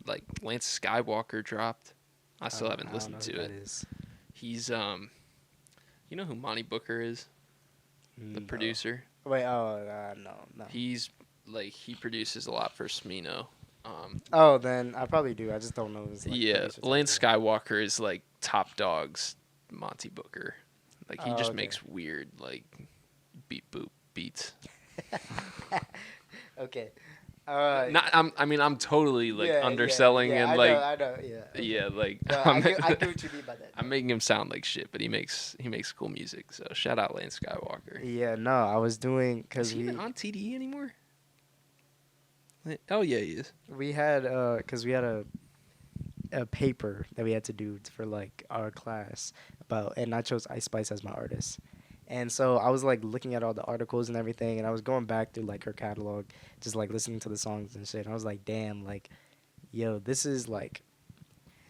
[SPEAKER 2] like Lance Skywalker dropped. I still haven't
[SPEAKER 1] I don't
[SPEAKER 2] listened
[SPEAKER 1] know
[SPEAKER 2] to
[SPEAKER 1] who
[SPEAKER 2] it.
[SPEAKER 1] that is.
[SPEAKER 2] He's you know who Monty Booker is? The
[SPEAKER 1] No.
[SPEAKER 2] producer.
[SPEAKER 1] Wait, no.
[SPEAKER 2] He's like he produces a lot for Smino.
[SPEAKER 1] Oh, then I probably do. I just don't know. His, like,
[SPEAKER 2] Yeah,
[SPEAKER 1] producer
[SPEAKER 2] Lance
[SPEAKER 1] title.
[SPEAKER 2] Skywalker is like Top Dog's Monty Booker. Like he
[SPEAKER 1] Oh,
[SPEAKER 2] just
[SPEAKER 1] okay.
[SPEAKER 2] makes weird like beat boop beats.
[SPEAKER 1] Okay.
[SPEAKER 2] I'm totally like
[SPEAKER 1] Yeah,
[SPEAKER 2] underselling
[SPEAKER 1] yeah,
[SPEAKER 2] and
[SPEAKER 1] I
[SPEAKER 2] like
[SPEAKER 1] know, I know, yeah.
[SPEAKER 2] yeah, like
[SPEAKER 1] No, I get what you mean by that.
[SPEAKER 2] I'm making him sound like shit, but he makes cool music. So shout out Lance Skywalker.
[SPEAKER 1] Yeah, no, I was doing
[SPEAKER 2] Is
[SPEAKER 1] because
[SPEAKER 2] he even on TDE anymore? Oh yeah, he is.
[SPEAKER 1] we had a paper that we had to do for like our class about, and I chose Ice Spice as my artist. And so I was like looking at all the articles and everything, and I was going back through like her catalog, just like listening to the songs and shit. And I was like, damn, like, yo, this is like,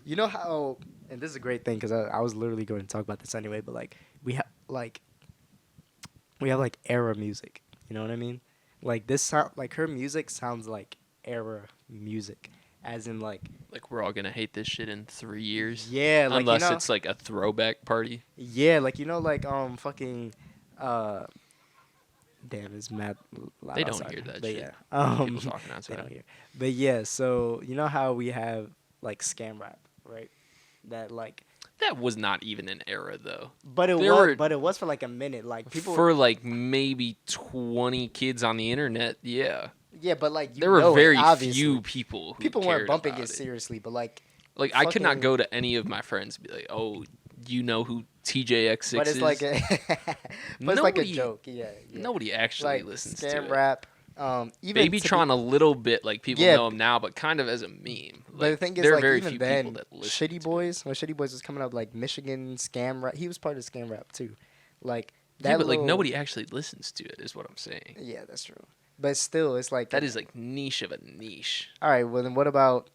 [SPEAKER 1] you know how, and this is a great thing because I was literally going to talk about this anyway, but like we have like era music, you know what I mean? Like this sound, like her music sounds like era music, as in like
[SPEAKER 2] Like we're all gonna hate this shit in 3 years.
[SPEAKER 1] yeah, like
[SPEAKER 2] Unless
[SPEAKER 1] you know,
[SPEAKER 2] it's like a throwback party.
[SPEAKER 1] yeah, like you know, like fucking damn, it's mad loud
[SPEAKER 2] They don't
[SPEAKER 1] outside.
[SPEAKER 2] hear that
[SPEAKER 1] but
[SPEAKER 2] shit.
[SPEAKER 1] yeah,
[SPEAKER 2] People talking
[SPEAKER 1] they
[SPEAKER 2] outside.
[SPEAKER 1] don't hear. But yeah, so you know how we have like scam rap, right? That like
[SPEAKER 2] That was not even an era though.
[SPEAKER 1] But it
[SPEAKER 2] There
[SPEAKER 1] was,
[SPEAKER 2] were
[SPEAKER 1] but it was for like a minute. Like people,
[SPEAKER 2] for like maybe 20 kids on the internet. Yeah.
[SPEAKER 1] yeah, but like
[SPEAKER 2] There were
[SPEAKER 1] it
[SPEAKER 2] very
[SPEAKER 1] obviously.
[SPEAKER 2] few people who
[SPEAKER 1] People weren't
[SPEAKER 2] cared
[SPEAKER 1] bumping it
[SPEAKER 2] about it.
[SPEAKER 1] seriously, but like
[SPEAKER 2] Like I could not
[SPEAKER 1] fucking.
[SPEAKER 2] go to any of my friends and be like, "Oh, you know who
[SPEAKER 1] But
[SPEAKER 2] TJX6
[SPEAKER 1] it's like
[SPEAKER 2] is?"
[SPEAKER 1] a, but it's like a
[SPEAKER 2] Nobody
[SPEAKER 1] joke. Yeah, yeah.
[SPEAKER 2] nobody actually
[SPEAKER 1] Like
[SPEAKER 2] listens to
[SPEAKER 1] scam
[SPEAKER 2] it.
[SPEAKER 1] rap. Even to be
[SPEAKER 2] Babytron a little bit, like people
[SPEAKER 1] yeah,
[SPEAKER 2] know him now, but kind of as a meme.
[SPEAKER 1] but the
[SPEAKER 2] Like
[SPEAKER 1] thing is,
[SPEAKER 2] there are
[SPEAKER 1] like
[SPEAKER 2] very
[SPEAKER 1] even
[SPEAKER 2] few people
[SPEAKER 1] then,
[SPEAKER 2] that listen
[SPEAKER 1] Shitty
[SPEAKER 2] to it.
[SPEAKER 1] Boys when Shitty Boys was coming up, like Michigan scam rap, he was part of scam rap too. Like
[SPEAKER 2] Yeah,
[SPEAKER 1] that
[SPEAKER 2] but like
[SPEAKER 1] little.
[SPEAKER 2] nobody actually listens to it, is what I'm saying.
[SPEAKER 1] Yeah, that's true. But still, it's like
[SPEAKER 2] That is like niche of a niche.
[SPEAKER 1] all right. Well, then what about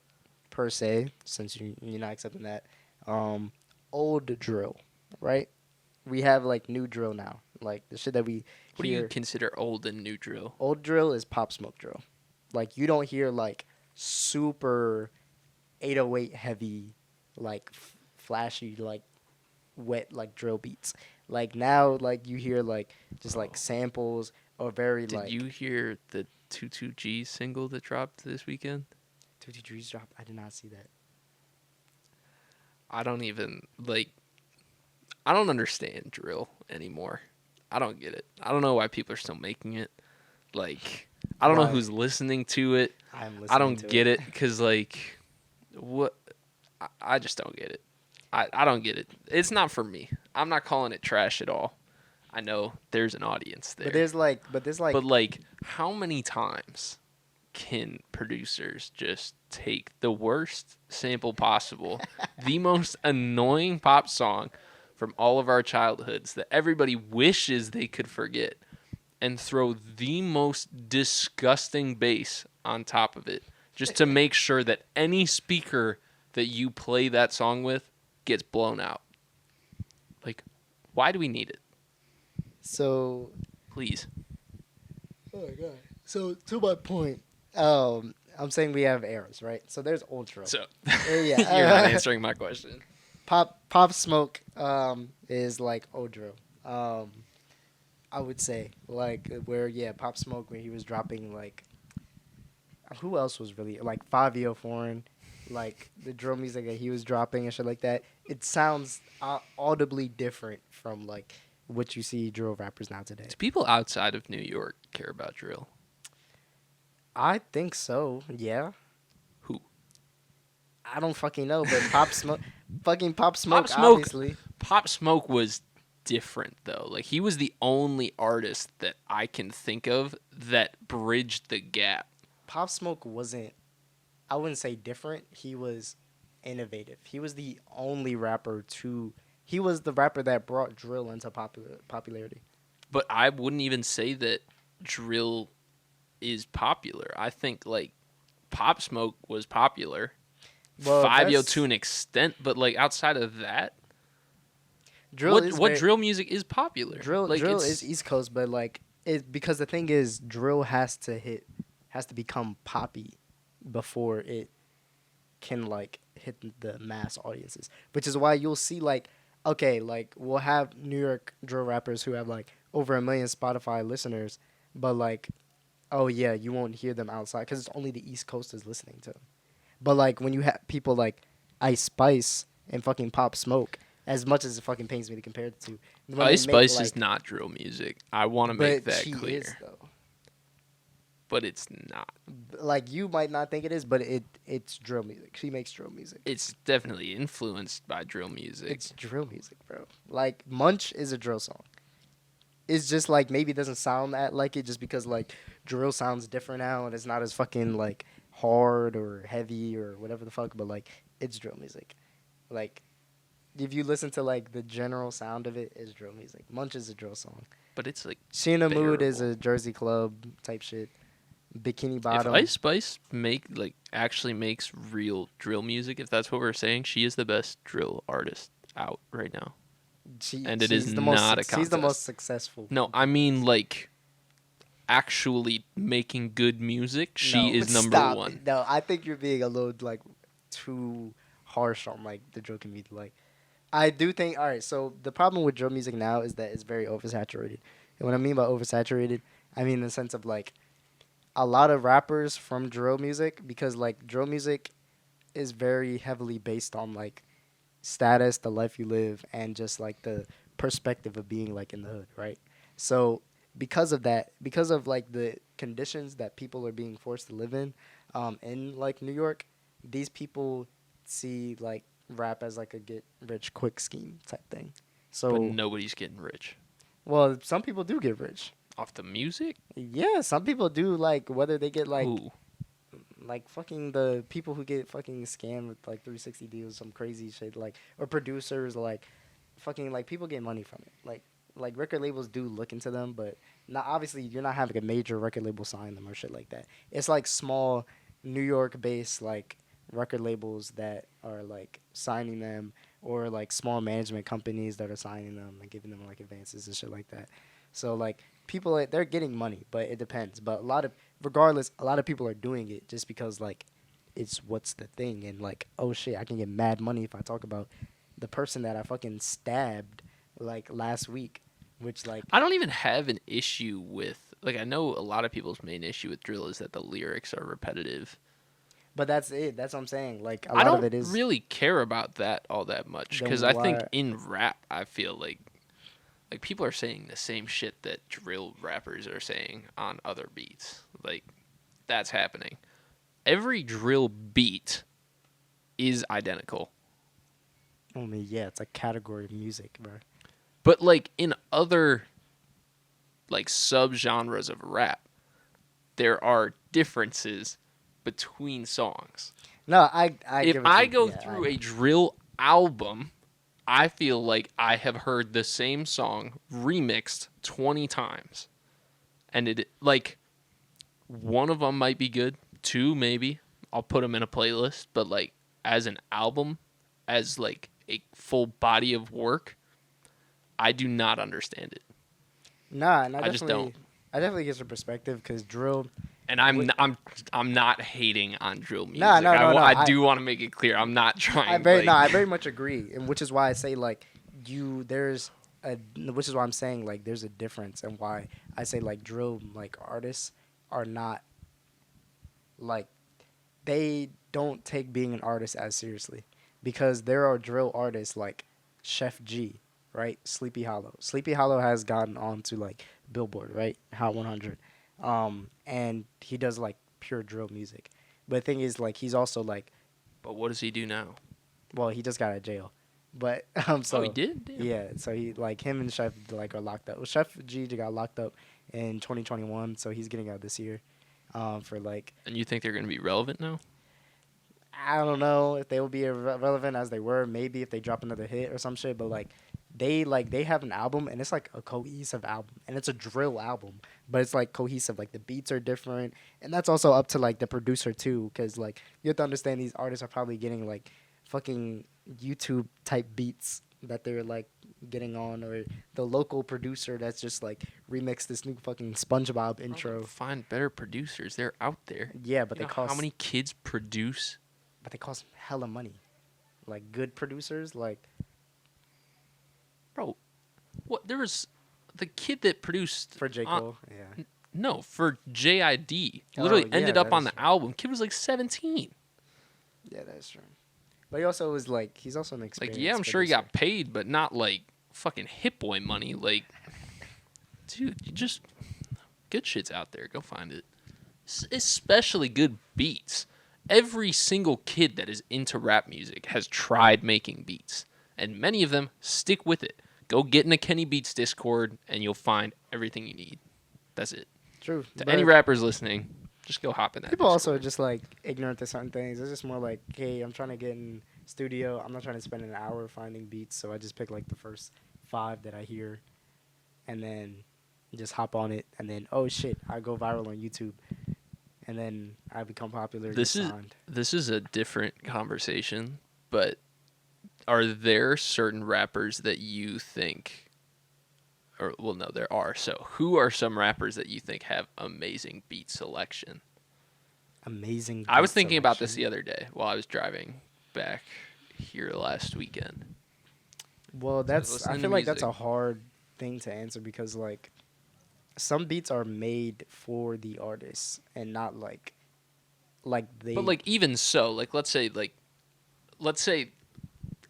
[SPEAKER 1] per se? Since you're not accepting that, um, old drill, right? We have like new drill now. Like the shit that we
[SPEAKER 2] What do you
[SPEAKER 1] hear.
[SPEAKER 2] consider old and new drill?
[SPEAKER 1] Old drill is Pop Smoke drill. Like you don't hear like super 808 heavy, like flashy, like wet like drill beats. Like now, like you hear like just like
[SPEAKER 2] Bro,
[SPEAKER 1] samples or very
[SPEAKER 2] did
[SPEAKER 1] like
[SPEAKER 2] you hear the 22G single that dropped this weekend?
[SPEAKER 1] 2 Trees drop. I did not see that.
[SPEAKER 2] I don't even like. I don't understand drill anymore. I don't get it. I don't know why people are still making it. Like, I don't know
[SPEAKER 1] Why?
[SPEAKER 2] who's listening to it.
[SPEAKER 1] I'm
[SPEAKER 2] I
[SPEAKER 1] listening
[SPEAKER 2] don't
[SPEAKER 1] to
[SPEAKER 2] get
[SPEAKER 1] it.
[SPEAKER 2] it because, like, what? I just don't get it. I don't get it. It's not for me. I'm not calling it trash at all. I know there's an audience there.
[SPEAKER 1] But there's like
[SPEAKER 2] But, like, how many times can producers just take the worst sample possible, the most annoying pop song from all of our childhoods that everybody wishes they could forget, and throw the most disgusting bass on top of it just to make sure that any speaker that you play that song with gets blown out? Like, why do we need it?
[SPEAKER 1] so.
[SPEAKER 2] Please.
[SPEAKER 1] Oh my god. So to my point, I'm saying we have eras, right? So there's old drill.
[SPEAKER 2] So,
[SPEAKER 1] Yeah.
[SPEAKER 2] you're not answering my question.
[SPEAKER 1] Pop Smoke is like old drill. I would say like where Pop Smoke when he was dropping like who else was really like 5 Foreign, like the drill music that he was dropping and shit like that. It sounds audibly different from like what you see drill rappers now today.
[SPEAKER 2] Do people outside of New York care about drill?
[SPEAKER 1] I think so. Yeah.
[SPEAKER 2] Who?
[SPEAKER 1] I don't fucking know, but Pop Smoke, fucking Pop Smoke,
[SPEAKER 2] Pop Smoke.
[SPEAKER 1] obviously.
[SPEAKER 2] Pop Smoke was different though. Like he was the only artist that I can think of that bridged the gap.
[SPEAKER 1] Pop Smoke wasn't. I wouldn't say different. He was innovative. He was the only rapper to. He was the rapper that brought drill into popularity.
[SPEAKER 2] But I wouldn't even say that drill is popular. I think like Pop Smoke was popular.
[SPEAKER 1] Well,
[SPEAKER 2] 5
[SPEAKER 1] that's
[SPEAKER 2] to an extent, but like outside of that,
[SPEAKER 1] drill
[SPEAKER 2] what
[SPEAKER 1] is
[SPEAKER 2] what
[SPEAKER 1] very,
[SPEAKER 2] drill music is popular?
[SPEAKER 1] drill.
[SPEAKER 2] Like
[SPEAKER 1] Drill
[SPEAKER 2] it's
[SPEAKER 1] is East Coast, but like it because the thing is, drill has to become poppy before it can like hit the mass audiences, which is why you'll see like okay, like we'll have New York drill rappers who have like over 1 million Spotify listeners, but like oh yeah, you won't hear them outside because it's only the East Coast is listening to them. But like when you have people like Ice Spice and fucking Pop Smoke, as much as it fucking pains me to compare the two, when they
[SPEAKER 2] Ice
[SPEAKER 1] make,
[SPEAKER 2] Spice
[SPEAKER 1] like,
[SPEAKER 2] is not drill music. I want to make
[SPEAKER 1] but
[SPEAKER 2] that
[SPEAKER 1] she
[SPEAKER 2] clear.
[SPEAKER 1] is though.
[SPEAKER 2] But it's not.
[SPEAKER 1] Like you might not think it is, but it's drill music. She makes drill music.
[SPEAKER 2] It's definitely influenced by drill music.
[SPEAKER 1] It's drill music, bro. Like Munch is a drill song. It's just like maybe it doesn't sound that like it just because like drill sounds different now and it's not as fucking like hard or heavy or whatever the fuck, but like it's drill music. Like if you listen to like the general sound of it, is drill music. Munch is a drill song.
[SPEAKER 2] But it's like
[SPEAKER 1] She in a Mood is
[SPEAKER 2] bearable.
[SPEAKER 1] a Jersey club type shit. Bikini
[SPEAKER 2] If
[SPEAKER 1] Bottom.
[SPEAKER 2] Ice Spice actually makes real drill music, if that's what we're saying, she is the best drill artist out right now. And it is
[SPEAKER 1] she's the most
[SPEAKER 2] not a
[SPEAKER 1] she's the most
[SPEAKER 2] contest.
[SPEAKER 1] successful.
[SPEAKER 2] No, I mean like actually making good music. She
[SPEAKER 1] No,
[SPEAKER 2] is number
[SPEAKER 1] stop.
[SPEAKER 2] one.
[SPEAKER 1] No, I think you're being a little like too harsh on like the drill community. Like, I do think. All right, so the problem with drill music now is that it's very oversaturated. And what I mean by oversaturated, I mean in the sense of like a lot of rappers from drill music because like drill music is very heavily based on like status, the life you live, and just like the perspective of being like in the hood, right? So because of that, because of like the conditions that people are being forced to live in like New York, these people see like rap as like a get rich quick scheme type thing.
[SPEAKER 2] But
[SPEAKER 1] So,
[SPEAKER 2] nobody's getting rich
[SPEAKER 1] well, some people do get rich.
[SPEAKER 2] off the music.
[SPEAKER 1] Yeah, some people do like whether they get
[SPEAKER 2] Who?
[SPEAKER 1] like fucking the people who get fucking scammed with like 360 deals, some crazy shit like or producers like fucking like people get money from it. Like record labels do look into them, but not obviously you're not having a major record label sign them or shit like that. It's like small New York based like record labels that are like signing them or like small management companies that are signing them and giving them like advances and shit like that. So like people they're getting money, but it depends. But a lot of regardless, a lot of people are doing it just because like it's what's the thing and like oh shit, I can get mad money if I talk about the person that I fucking stabbed like last week, which like
[SPEAKER 2] I don't even have an issue with like I know a lot of people's main issue with drill is that the lyrics are repetitive.
[SPEAKER 1] but that's it. That's what I'm saying. Like a
[SPEAKER 2] I
[SPEAKER 1] lot of
[SPEAKER 2] don't
[SPEAKER 1] it is
[SPEAKER 2] really care about that all that much because
[SPEAKER 1] then
[SPEAKER 2] I think
[SPEAKER 1] why
[SPEAKER 2] in rap I feel like people are saying the same shit that drill rappers are saying on other beats. Like that's happening. Every drill beat is identical.
[SPEAKER 1] I mean yeah, it's a category of music, bro.
[SPEAKER 2] But like in other like subgenres of rap, there are differences between songs.
[SPEAKER 1] No, I
[SPEAKER 2] If
[SPEAKER 1] get what
[SPEAKER 2] I
[SPEAKER 1] you
[SPEAKER 2] go
[SPEAKER 1] yeah,
[SPEAKER 2] through a drill album, I feel like I have heard the same song remixed 20 times. And it like one of them might be good, two maybe. I'll put them in a playlist, but like as an album, as like a full body of work, I do not understand it.
[SPEAKER 1] nah, and
[SPEAKER 2] I just don't.
[SPEAKER 1] I definitely get your perspective because drill.
[SPEAKER 2] And I'm not hating on drill
[SPEAKER 1] Nah,
[SPEAKER 2] music.
[SPEAKER 1] no, no, no.
[SPEAKER 2] I do want to make it clear. I'm not trying
[SPEAKER 1] I
[SPEAKER 2] like
[SPEAKER 1] very much agree, and which is why I say like there's a which is why I'm saying like there's a difference, and why I say like drill like artists are not like they don't take being an artist as seriously because there are drill artists like Chef G, right? Sleepy Hollow. Sleepy Hollow has gotten on to like Billboard, right? Hot 100. And he does like pure drill music. But the thing is like he's also like
[SPEAKER 2] but what does he do now?
[SPEAKER 1] well, he just got out of jail. But
[SPEAKER 2] Oh, he
[SPEAKER 1] so
[SPEAKER 2] did? Damn.
[SPEAKER 1] yeah, so he like him and Chef like are locked up. Well, Chef G got locked up in 2021, so he's getting out this year. For like
[SPEAKER 2] And you think they're going to be relevant now?
[SPEAKER 1] I don't know if they will be relevant as they were. Maybe if they drop another hit or some shit. But like they have an album and it's like a cohesive album and it's a drill album, but it's like cohesive. Like the beats are different, and that's also up to like the producer too, because like you have to understand these artists are probably getting like fucking YouTube type beats that they're like getting on, or the local producer that's just like remixed this new fucking SpongeBob intro.
[SPEAKER 2] Find better producers. They're out there.
[SPEAKER 1] Yeah, but
[SPEAKER 2] You
[SPEAKER 1] they
[SPEAKER 2] know how
[SPEAKER 1] cost
[SPEAKER 2] many kids produce?
[SPEAKER 1] but they cost hella money. Like good producers, like
[SPEAKER 2] Bro, what? There was the kid that produced.
[SPEAKER 1] for J Cole. Yeah.
[SPEAKER 2] No, for JID.
[SPEAKER 1] Oh,
[SPEAKER 2] Literally
[SPEAKER 1] yeah,
[SPEAKER 2] ended up
[SPEAKER 1] that
[SPEAKER 2] on
[SPEAKER 1] is
[SPEAKER 2] the
[SPEAKER 1] true.
[SPEAKER 2] album. Kid was like 17.
[SPEAKER 1] Yeah, that is true. But he also was like he's also an
[SPEAKER 2] Like,
[SPEAKER 1] experienced.
[SPEAKER 2] yeah, I'm sure he
[SPEAKER 1] producer.
[SPEAKER 2] got paid, but not like fucking Hit Boy money. Like, dude, you just. Good shit's out there. Go find it. Especially good beats. Every single kid that is into rap music has tried making beats, and many of them stick with it. Go get in a Kenny Beats Discord, and you'll find everything you need. That's it.
[SPEAKER 1] True.
[SPEAKER 2] To
[SPEAKER 1] But
[SPEAKER 2] any rappers listening, just go hop in that.
[SPEAKER 1] people also
[SPEAKER 2] Discord.
[SPEAKER 1] just like ignorant to certain things. It's just more like, hey, I'm trying to get in studio. I'm not trying to spend an hour finding beats, so I just pick like the first 5 that I hear, and then just hop on it, and then oh shit, I go viral on YouTube, and then I become popular.
[SPEAKER 2] This
[SPEAKER 1] get
[SPEAKER 2] is
[SPEAKER 1] signed.
[SPEAKER 2] this is a different conversation, but are there certain rappers that you think or well no there are. So who are some rappers that you think have amazing beat selection?
[SPEAKER 1] Amazing.
[SPEAKER 2] I was
[SPEAKER 1] beat
[SPEAKER 2] thinking about this
[SPEAKER 1] selection.
[SPEAKER 2] the other day while I was driving back here last weekend.
[SPEAKER 1] Well,
[SPEAKER 2] I was
[SPEAKER 1] that's. I
[SPEAKER 2] listening to
[SPEAKER 1] feel like that's
[SPEAKER 2] music.
[SPEAKER 1] a hard thing to answer because like some beats are made for the artist and not like they.
[SPEAKER 2] But like even so, like let's say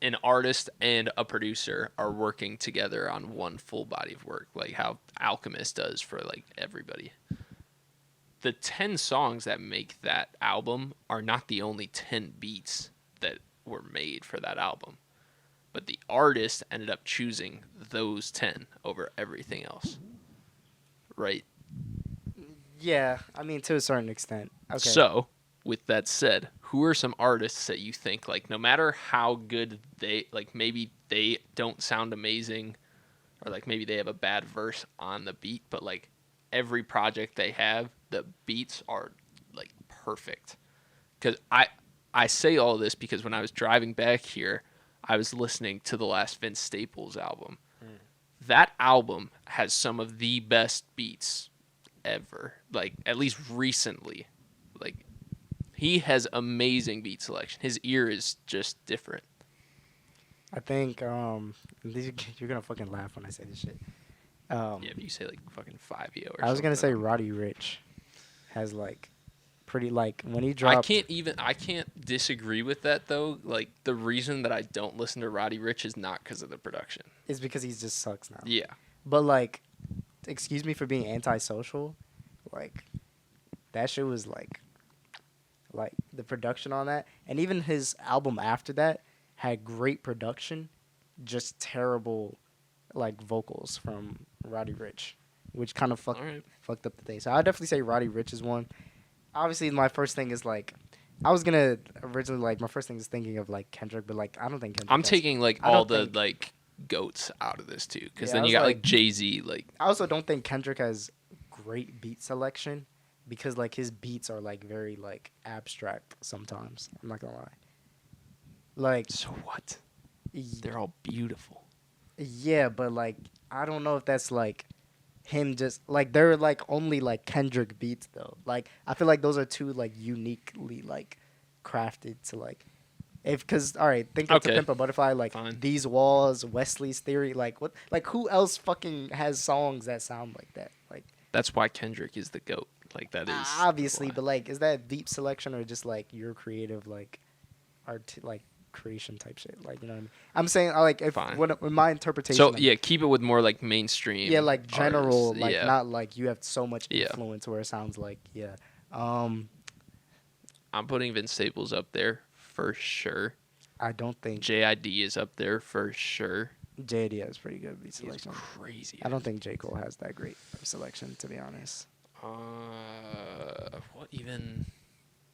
[SPEAKER 2] an artist and a producer are working together on one full body of work, like how Alchemist does for like everybody. The 10 songs that make that album are not the only 10 beats that were made for that album, but the artist ended up choosing those 10 over everything else, right?
[SPEAKER 1] Yeah, I mean to a certain extent. Okay.
[SPEAKER 2] So, with that said, who are some artists that you think, like, no matter how good they, like, maybe they don't sound amazing, or like maybe they have a bad verse on the beat, but like every project they have, the beats are like perfect. Because I say all this because when I was driving back here, I was listening to the last Vince Staples album. That album has some of the best beats ever, like at least recently. Like he has amazing beat selection. His ear is just different.
[SPEAKER 1] I think you're gonna fucking laugh when I say this shit.
[SPEAKER 2] Yeah, if you say like fucking 5 or
[SPEAKER 1] I was gonna say
[SPEAKER 2] something.
[SPEAKER 1] Roddy Rich has like pretty like when he
[SPEAKER 2] I
[SPEAKER 1] dropped.
[SPEAKER 2] can't disagree with that though. Like the reason that I don't listen to Roddy Ricch is not because of the production.
[SPEAKER 1] Is because he just sucks now.
[SPEAKER 2] Yeah.
[SPEAKER 1] But like, excuse me for being antisocial, like that shit was like the production on that, and even his album after that had great production, just terrible like vocals from Roddy Ricch, which kind of fucked up the day. So I'd definitely say Roddy Ricch is one. Obviously, my first thing is like, I was gonna originally like my first thing is thinking of like Kendrick, but like I don't think Kendrick.
[SPEAKER 2] I'm taking like
[SPEAKER 1] I don't
[SPEAKER 2] all the
[SPEAKER 1] think-
[SPEAKER 2] like goats out of this too, because
[SPEAKER 1] Yeah,
[SPEAKER 2] then
[SPEAKER 1] I
[SPEAKER 2] you
[SPEAKER 1] was
[SPEAKER 2] got like
[SPEAKER 1] like-
[SPEAKER 2] Jay-Z. Like
[SPEAKER 1] I also don't think Kendrick has great beat selection because like his beats are like very like abstract sometimes. I'm not gonna lie. Like
[SPEAKER 2] so what?
[SPEAKER 1] y-
[SPEAKER 2] They're all beautiful.
[SPEAKER 1] yeah, but like I don't know if that's like him just like they're like only like Kendrick beats though. Like I feel like those are two like uniquely like crafted to like if because all right think of To
[SPEAKER 2] Okay.
[SPEAKER 1] Pimp a Butterfly like
[SPEAKER 2] Fine.
[SPEAKER 1] These Walls, Wesley's Theory, like what like who else fucking has songs that sound like that like
[SPEAKER 2] That's why Kendrick is the goat. Like that is
[SPEAKER 1] obviously
[SPEAKER 2] why.
[SPEAKER 1] but like is that deep selection or just like your creative like art like creation type shit like you know what I mean I'm saying like if
[SPEAKER 2] Fine.
[SPEAKER 1] when my interpretation
[SPEAKER 2] So
[SPEAKER 1] of-
[SPEAKER 2] yeah, keep it with more like mainstream.
[SPEAKER 1] yeah like general
[SPEAKER 2] artists.
[SPEAKER 1] like
[SPEAKER 2] Yeah.
[SPEAKER 1] not like you have so much
[SPEAKER 2] Yeah.
[SPEAKER 1] influence where it sounds like yeah
[SPEAKER 2] I'm putting Vince Staples up there for sure.
[SPEAKER 1] I don't think
[SPEAKER 2] JID is up there for sure.
[SPEAKER 1] JD has pretty good beat
[SPEAKER 2] He's
[SPEAKER 1] selection.
[SPEAKER 2] crazy.
[SPEAKER 1] I don't think J. Cole has that great of selection, to be honest.
[SPEAKER 2] What even?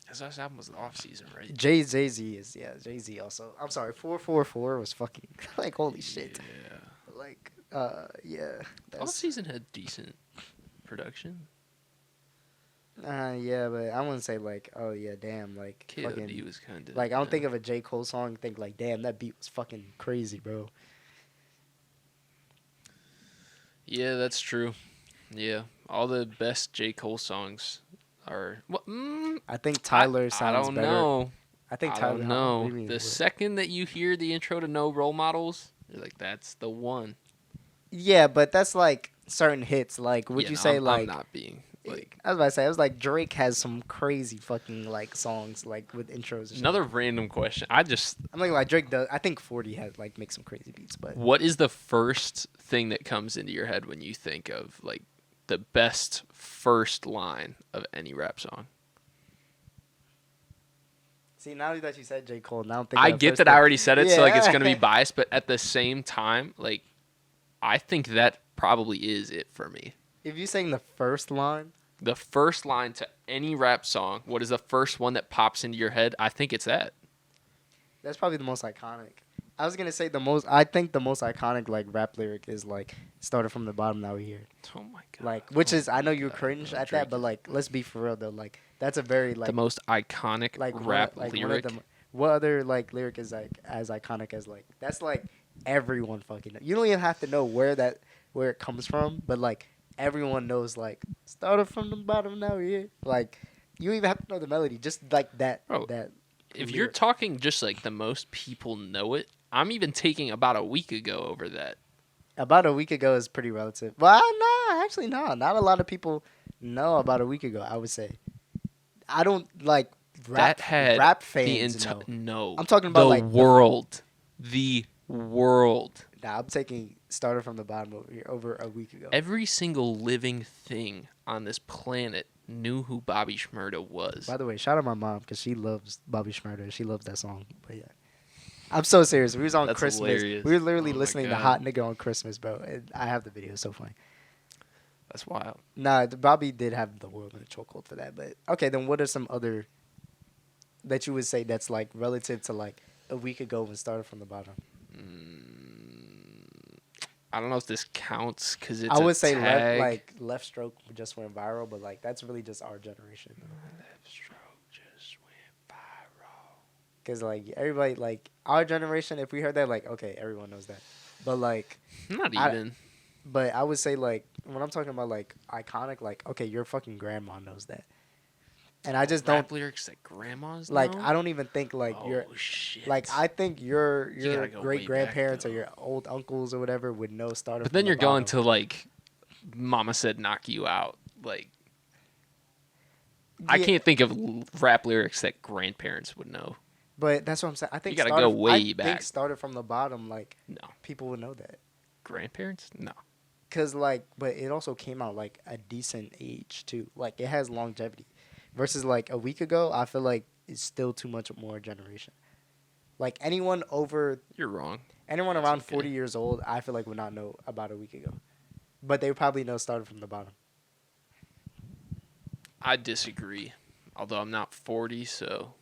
[SPEAKER 2] His last album was Off Season, right?
[SPEAKER 1] Jay Z is Jay Z also. I'm sorry, 444 was fucking like holy shit.
[SPEAKER 2] Yeah.
[SPEAKER 1] Like yeah.
[SPEAKER 2] Off Season had decent production.
[SPEAKER 1] Yeah, but I wouldn't say like oh yeah damn like
[SPEAKER 2] KOD
[SPEAKER 1] fucking
[SPEAKER 2] was kind of
[SPEAKER 1] like I don't think of a J. Cole song and think like damn that beat was fucking crazy, bro.
[SPEAKER 2] Yeah, that's true. Yeah, all the best J. Cole songs are. What?
[SPEAKER 1] I think Tyler
[SPEAKER 2] I
[SPEAKER 1] sounds
[SPEAKER 2] don't
[SPEAKER 1] better.
[SPEAKER 2] know.
[SPEAKER 1] I think
[SPEAKER 2] I
[SPEAKER 1] Tyler.
[SPEAKER 2] don't
[SPEAKER 1] What do
[SPEAKER 2] know.
[SPEAKER 1] you mean?
[SPEAKER 2] The
[SPEAKER 1] What?
[SPEAKER 2] second that you hear the intro to No Role Models, you're like, that's the one.
[SPEAKER 1] Yeah, but that's like certain hits. Like, would
[SPEAKER 2] Yeah,
[SPEAKER 1] you
[SPEAKER 2] no,
[SPEAKER 1] say
[SPEAKER 2] I'm
[SPEAKER 1] like?
[SPEAKER 2] not being like
[SPEAKER 1] I was about to say, I was like Drake has some crazy fucking like songs like with intros. And shit.
[SPEAKER 2] another random question.
[SPEAKER 1] I'm thinking like Drake does. I think 40 has like makes some crazy beats, but
[SPEAKER 2] What is the first thing that comes into your head when you think of like the best first line of any rap song?
[SPEAKER 1] see now that you said J. Cole, now I'm thinking.
[SPEAKER 2] I
[SPEAKER 1] of
[SPEAKER 2] get
[SPEAKER 1] first
[SPEAKER 2] that I
[SPEAKER 1] thing-
[SPEAKER 2] already said it, so like it's
[SPEAKER 1] Yeah.
[SPEAKER 2] gonna be biased, but at the same time, like I think that probably is it for me.
[SPEAKER 1] If you're saying the first line,
[SPEAKER 2] The first line to any rap song, what is the first one that pops into your head? I think it's that.
[SPEAKER 1] that's probably the most iconic. I was gonna say the most. I think the most iconic like rap lyric is like started from the bottom. Now we here.
[SPEAKER 2] Oh my god.
[SPEAKER 1] Like, which is I know
[SPEAKER 2] my
[SPEAKER 1] you
[SPEAKER 2] God,
[SPEAKER 1] cringe
[SPEAKER 2] bro,
[SPEAKER 1] at
[SPEAKER 2] Drake
[SPEAKER 1] that, but
[SPEAKER 2] is
[SPEAKER 1] like let's be for real though. Like that's a very like
[SPEAKER 2] the most iconic
[SPEAKER 1] like
[SPEAKER 2] rap
[SPEAKER 1] one, like
[SPEAKER 2] lyric.
[SPEAKER 1] One of the, what other like lyric is like as iconic as like that's like everyone fucking know. You don't even have to know where it comes from, but like everyone knows like started from the bottom now we're here. Like you don't even have to know the melody, just like that
[SPEAKER 2] Bro,
[SPEAKER 1] that.
[SPEAKER 2] If you're
[SPEAKER 1] lyric.
[SPEAKER 2] talking just like the most people know it, I'm even taking about a week ago over that.
[SPEAKER 1] About a week ago is pretty relative. Well, no, actually no, not a lot of people know about a week ago. I would say I don't like rap.
[SPEAKER 2] That had
[SPEAKER 1] rap
[SPEAKER 2] the
[SPEAKER 1] fans know.
[SPEAKER 2] no.
[SPEAKER 1] I'm talking about,
[SPEAKER 2] the
[SPEAKER 1] like, the-
[SPEAKER 2] world the world.
[SPEAKER 1] Nah, I'm taking Started from the Bottom over a week ago.
[SPEAKER 2] Every single living thing on this planet knew who Bobby Shmurda was.
[SPEAKER 1] By the way, shout out my mom because she loves Bobby Shmurda. She loves that song. But yeah, I'm so serious. We was on
[SPEAKER 2] That's
[SPEAKER 1] Christmas.
[SPEAKER 2] hilarious.
[SPEAKER 1] We were literally
[SPEAKER 2] Oh my
[SPEAKER 1] listening to
[SPEAKER 2] God.
[SPEAKER 1] Hot Nigga on Christmas, bro. And I have the video. It's so funny.
[SPEAKER 2] That's wild.
[SPEAKER 1] Nah, Bobby did have the world in a chokehold for that. But okay, then what are some other that you would say that's like relative to like a week ago when Started from the Bottom?
[SPEAKER 2] I don't know if this counts because it's
[SPEAKER 1] I would
[SPEAKER 2] a
[SPEAKER 1] say
[SPEAKER 2] tag.
[SPEAKER 1] Left Stroke just went viral, but like that's really just our generation.
[SPEAKER 2] Left stroke just went viral.
[SPEAKER 1] Because like everybody, like our generation, if we heard that, like okay, everyone knows that. But like,
[SPEAKER 2] Not
[SPEAKER 1] I-
[SPEAKER 2] even.
[SPEAKER 1] but I would say like when I'm talking about like iconic, like okay, your fucking grandma knows that, and I just don't
[SPEAKER 2] Rap lyrics that grandmas
[SPEAKER 1] like.
[SPEAKER 2] know?
[SPEAKER 1] I don't even think like
[SPEAKER 2] Oh,
[SPEAKER 1] your
[SPEAKER 2] shit.
[SPEAKER 1] like I think your
[SPEAKER 2] You gotta go way
[SPEAKER 1] great grandparents
[SPEAKER 2] back,
[SPEAKER 1] or your old uncles or whatever would know Started.
[SPEAKER 2] But
[SPEAKER 1] from
[SPEAKER 2] then
[SPEAKER 1] the
[SPEAKER 2] you're going
[SPEAKER 1] Bottom.
[SPEAKER 2] to like, Mama said knock you out. Like, I
[SPEAKER 1] Yeah,
[SPEAKER 2] can't think of rap lyrics that grandparents would know.
[SPEAKER 1] But that's what I'm saying. I think
[SPEAKER 2] gotta
[SPEAKER 1] Started,
[SPEAKER 2] go way
[SPEAKER 1] I think
[SPEAKER 2] back.
[SPEAKER 1] Started from the Bottom. Like
[SPEAKER 2] No.
[SPEAKER 1] people would know that.
[SPEAKER 2] Grandparents? No.
[SPEAKER 1] Cause like, but it also came out like a decent age too. Like it has longevity, versus like a week ago. I feel like it's still too much more generation. Like anyone
[SPEAKER 2] You're wrong.
[SPEAKER 1] anyone around
[SPEAKER 2] okay.
[SPEAKER 1] 40 years old, I feel like would not know about a week ago, but they would probably know Started from the Bottom.
[SPEAKER 2] I disagree. Although I'm not 40, so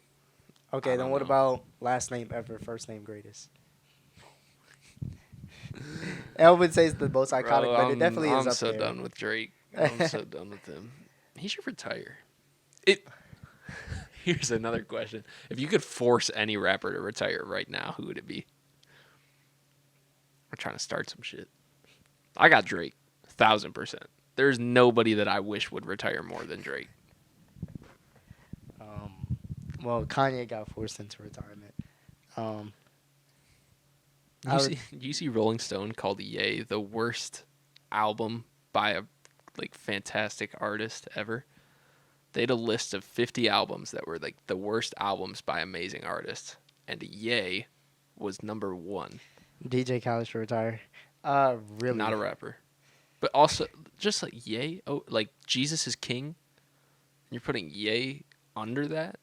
[SPEAKER 1] Okay,
[SPEAKER 2] I
[SPEAKER 1] then
[SPEAKER 2] don't
[SPEAKER 1] what
[SPEAKER 2] know.
[SPEAKER 1] about last name ever, first name greatest? Elvin would say it's the most iconic,
[SPEAKER 2] Bro,
[SPEAKER 1] but it definitely is
[SPEAKER 2] I'm
[SPEAKER 1] up
[SPEAKER 2] so
[SPEAKER 1] there.
[SPEAKER 2] done with Drake. I'm so done with him. He should retire. It. Here's another question: if you could force any rapper to retire right now, who would it be? We're trying to start some shit. I got Drake, 1000%. There's nobody that I wish would retire more than Drake.
[SPEAKER 1] Well, Kanye got forced into retirement. I
[SPEAKER 2] You
[SPEAKER 1] would-
[SPEAKER 2] see, you see, Rolling Stone called "Yay" the worst album by a fantastic artist ever. They had a list of 50 albums that were like the worst albums by amazing artists, and "Yay" was number one.
[SPEAKER 1] DJ Khaled should retire. Really?
[SPEAKER 2] Not a rapper, but also just like "Yay." Oh, like Jesus is King. You're putting "Yay" under that.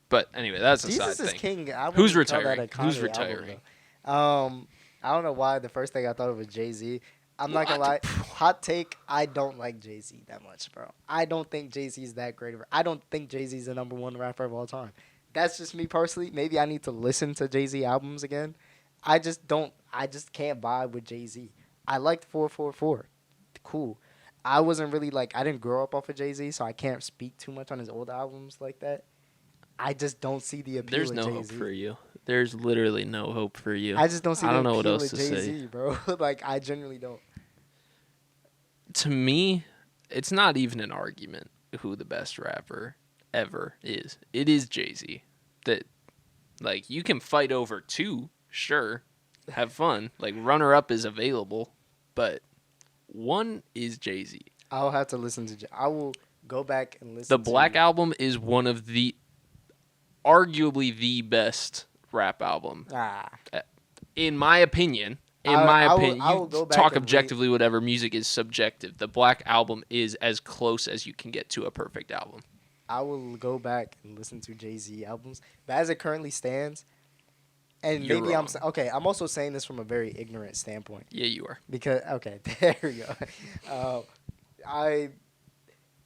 [SPEAKER 2] But anyway, that's a
[SPEAKER 1] Jesus
[SPEAKER 2] side
[SPEAKER 1] is
[SPEAKER 2] thing.
[SPEAKER 1] king. I
[SPEAKER 2] Who's
[SPEAKER 1] wouldn't call that a
[SPEAKER 2] retiring? Who's
[SPEAKER 1] Kanye
[SPEAKER 2] retiring?
[SPEAKER 1] album, though. I don't know why the first thing I thought of was Jay-Z. I'm not gonna lie.
[SPEAKER 2] What?
[SPEAKER 1] Hot take. I don't like Jay-Z that much, bro. I don't think Jay-Z is that great. I don't think Jay-Z is the number one rapper of all time. That's just me personally. Maybe I need to listen to Jay-Z albums again. I just don't. I just can't vibe with Jay-Z. I liked 444. Cool. I wasn't really like. I didn't grow up off of Jay-Z, so I can't speak too much on his old albums like that. I just don't see the appeal
[SPEAKER 2] There's
[SPEAKER 1] of
[SPEAKER 2] no
[SPEAKER 1] Jay-Z.
[SPEAKER 2] hope for you. There's literally no hope for you.
[SPEAKER 1] I just don't see
[SPEAKER 2] I
[SPEAKER 1] the
[SPEAKER 2] don't know what
[SPEAKER 1] appeal
[SPEAKER 2] else
[SPEAKER 1] of
[SPEAKER 2] to say.
[SPEAKER 1] Jay-Z, bro. Like, I genuinely don't.
[SPEAKER 2] To me, it's not even an argument who the best rapper ever is. It is Jay-Z. That, like, you can fight over two, sure, have fun. Like, runner-up is available, but one is Jay-Z.
[SPEAKER 1] I'll have to listen to. I will go back and listen.
[SPEAKER 2] The Black Album is one of the, arguably the best rap album. In my opinion.
[SPEAKER 1] I will go back
[SPEAKER 2] talk
[SPEAKER 1] and
[SPEAKER 2] objectively, whatever. Music is subjective. The Black Album is as close as you can get to a perfect album.
[SPEAKER 1] I will go back and listen to Jay-Z albums, but as it currently stands, and
[SPEAKER 2] You're
[SPEAKER 1] maybe
[SPEAKER 2] wrong.
[SPEAKER 1] okay. I'm also saying this from a very ignorant standpoint
[SPEAKER 2] Yeah, you are.
[SPEAKER 1] because okay, there we go.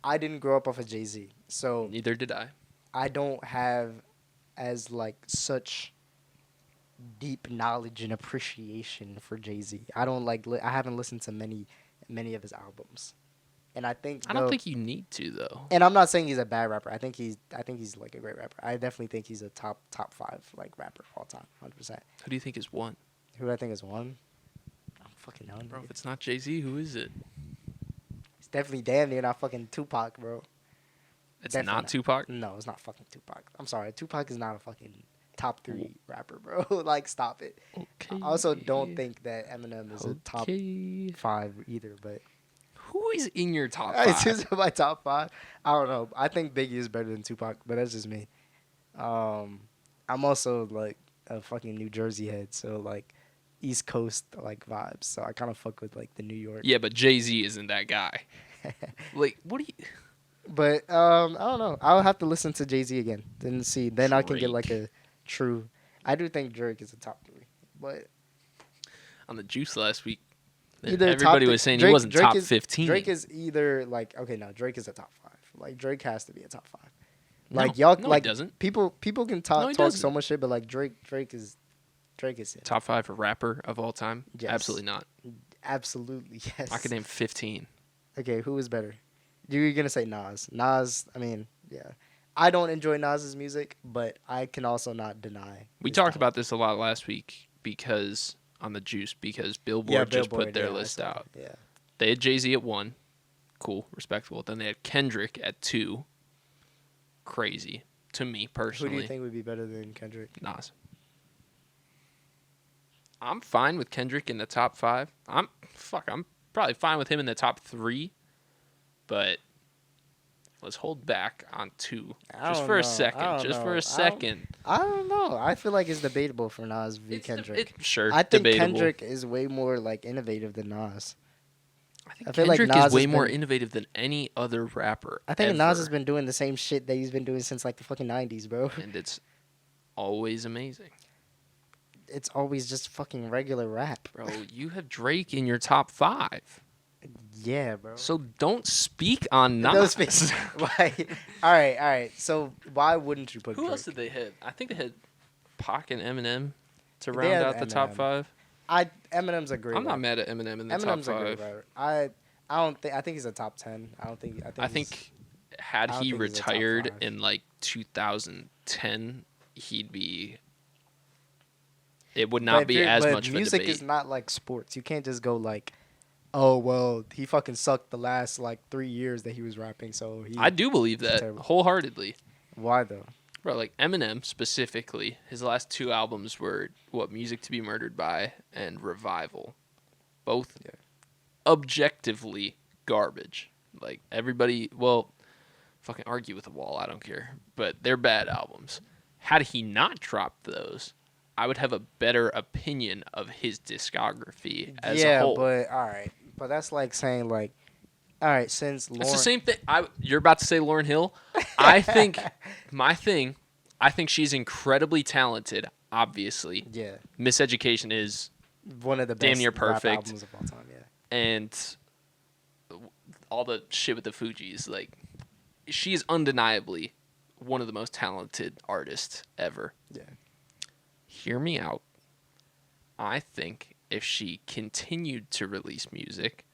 [SPEAKER 1] I didn't grow up off of Jay-Z, so
[SPEAKER 2] Neither did I.
[SPEAKER 1] I don't have as like such deep knowledge and appreciation for Jay-Z. I don't like I haven't listened to many of his albums. And I think
[SPEAKER 2] I don't think you need to though.
[SPEAKER 1] and I'm not saying he's a bad rapper. I think he's like a great rapper. I definitely think he's a top 5 like rapper of all time, 100%.
[SPEAKER 2] Who do you think is one?
[SPEAKER 1] Who do I think is one? I'm fucking knowing.
[SPEAKER 2] Bro, if it's not Jay-Z, who is it?
[SPEAKER 1] It's definitely damn near not fucking Tupac, bro.
[SPEAKER 2] It's
[SPEAKER 1] Definitely
[SPEAKER 2] not Tupac?
[SPEAKER 1] No, it's not fucking Tupac. I'm sorry. Tupac is not a fucking top 3 rapper, bro. Like, stop it.
[SPEAKER 2] Okay.
[SPEAKER 1] I also don't think that Eminem is a top
[SPEAKER 2] Okay.
[SPEAKER 1] 5 either, but
[SPEAKER 2] Who is in your top
[SPEAKER 1] it's
[SPEAKER 2] 5?
[SPEAKER 1] just my top 5. I don't know. I think Biggie is better than Tupac, but that's just me. I'm also like a fucking New Jersey head, so like East Coast like vibes. So I kind of fuck with like the New York.
[SPEAKER 2] Yeah, but Jay-Z isn't that guy. Like, what do you?
[SPEAKER 1] But I don't know. I'll have to listen to Jay Z again, then see. Then I can get like
[SPEAKER 2] Drake.
[SPEAKER 1] a true. I do think Drake is a top 3, but
[SPEAKER 2] On the Juice last week,
[SPEAKER 1] either
[SPEAKER 2] everybody was saying he wasn't top 15.
[SPEAKER 1] Drake is either like okay, no, Drake is a top 5. Like Drake has to be a top 5.
[SPEAKER 2] No,
[SPEAKER 1] Like y'all,
[SPEAKER 2] no, he
[SPEAKER 1] like
[SPEAKER 2] doesn't.
[SPEAKER 1] people can
[SPEAKER 2] No, he
[SPEAKER 1] talk
[SPEAKER 2] doesn't.
[SPEAKER 1] so much shit, but like Drake is it.
[SPEAKER 2] Top 5 for rapper of all time?
[SPEAKER 1] Yes.
[SPEAKER 2] Absolutely not.
[SPEAKER 1] Absolutely yes.
[SPEAKER 2] I could name 15.
[SPEAKER 1] Okay, who is better? You're gonna say Nas. Nas. I mean, yeah. I don't enjoy Nas's music, but I can also not deny.
[SPEAKER 2] We
[SPEAKER 1] his
[SPEAKER 2] talked
[SPEAKER 1] talent.
[SPEAKER 2] about this a lot last week because on the Juice because Billboard
[SPEAKER 1] Yeah,
[SPEAKER 2] just put
[SPEAKER 1] Billboard,
[SPEAKER 2] their
[SPEAKER 1] yeah, I
[SPEAKER 2] list
[SPEAKER 1] saw
[SPEAKER 2] out.
[SPEAKER 1] it, Yeah.
[SPEAKER 2] They had Jay-Z at 1. Cool, respectable. Then they had Kendrick at 2. Crazy to me
[SPEAKER 1] Who
[SPEAKER 2] personally.
[SPEAKER 1] do you think would be better than Kendrick?
[SPEAKER 2] Nas. I'm fine with Kendrick in the top 5. I'm probably fine with him in the top 3, but let's hold back on 2
[SPEAKER 1] I
[SPEAKER 2] just
[SPEAKER 1] don't
[SPEAKER 2] for a
[SPEAKER 1] know.
[SPEAKER 2] second.
[SPEAKER 1] I don't
[SPEAKER 2] Just
[SPEAKER 1] know.
[SPEAKER 2] for a second.
[SPEAKER 1] I don't know. I feel like it's debatable for Nas v. Kendrick.
[SPEAKER 2] Sure,
[SPEAKER 1] I think
[SPEAKER 2] debatable.
[SPEAKER 1] Kendrick is way more like innovative than Nas.
[SPEAKER 2] I think
[SPEAKER 1] I feel like
[SPEAKER 2] Kendrick
[SPEAKER 1] Nas
[SPEAKER 2] is way
[SPEAKER 1] has
[SPEAKER 2] more
[SPEAKER 1] been-
[SPEAKER 2] innovative than any other rapper.
[SPEAKER 1] I think
[SPEAKER 2] ever.
[SPEAKER 1] Nas has been doing the same shit that he's been doing since like the fucking 90s, bro.
[SPEAKER 2] and it's always amazing.
[SPEAKER 1] It's always just fucking regular rap.
[SPEAKER 2] Bro, you have Drake in your top 5.
[SPEAKER 1] Yeah, bro.
[SPEAKER 2] So don't speak on Nas.
[SPEAKER 1] Those faces. Why? All right. So why wouldn't you put
[SPEAKER 2] Who
[SPEAKER 1] Drake?
[SPEAKER 2] else did they hit? I think they had Pac and Eminem to
[SPEAKER 1] They
[SPEAKER 2] round
[SPEAKER 1] had
[SPEAKER 2] out the top
[SPEAKER 1] Eminem.
[SPEAKER 2] 5.
[SPEAKER 1] Eminem's a great.
[SPEAKER 2] I'm not
[SPEAKER 1] rapper.
[SPEAKER 2] mad at Eminem in the
[SPEAKER 1] Eminem's
[SPEAKER 2] top
[SPEAKER 1] a great
[SPEAKER 2] 5.
[SPEAKER 1] rapper. I don't think. I think he's a top 10. I don't think.
[SPEAKER 2] I think had
[SPEAKER 1] I don't
[SPEAKER 2] he
[SPEAKER 1] think he's a top
[SPEAKER 2] retired
[SPEAKER 1] 5.
[SPEAKER 2] in like 2010, he'd be. It would not be as much of a
[SPEAKER 1] music
[SPEAKER 2] debate.
[SPEAKER 1] is not like sports. You can't just go like, oh well, he fucking sucked the last like 3 years that he was rapping. So he.
[SPEAKER 2] I do believe that
[SPEAKER 1] terrible.
[SPEAKER 2] wholeheartedly.
[SPEAKER 1] Why though?
[SPEAKER 2] Bro, like Eminem specifically, his last 2 albums were Music to Be Murdered By and Revival. Both
[SPEAKER 1] Yeah.
[SPEAKER 2] objectively garbage. Like everybody, well, fucking argue with the wall, I don't care. But they're bad albums. Had he not dropped those, I would have a better opinion of his discography as a whole.
[SPEAKER 1] but all right, but that's like saying like, all right, since Lauren.
[SPEAKER 2] It's the same thing. You're about to say Lauryn Hill. I think I think she's incredibly talented. Obviously,
[SPEAKER 1] Yeah,
[SPEAKER 2] Miseducation is,
[SPEAKER 1] one of the best
[SPEAKER 2] damn near
[SPEAKER 1] rap
[SPEAKER 2] perfect.
[SPEAKER 1] albums of all time. Yeah.
[SPEAKER 2] and all the shit with the Fugees. Like, she is undeniably one of the most talented artists ever.
[SPEAKER 1] Yeah.
[SPEAKER 2] Hear me out. I think if she continued to release music,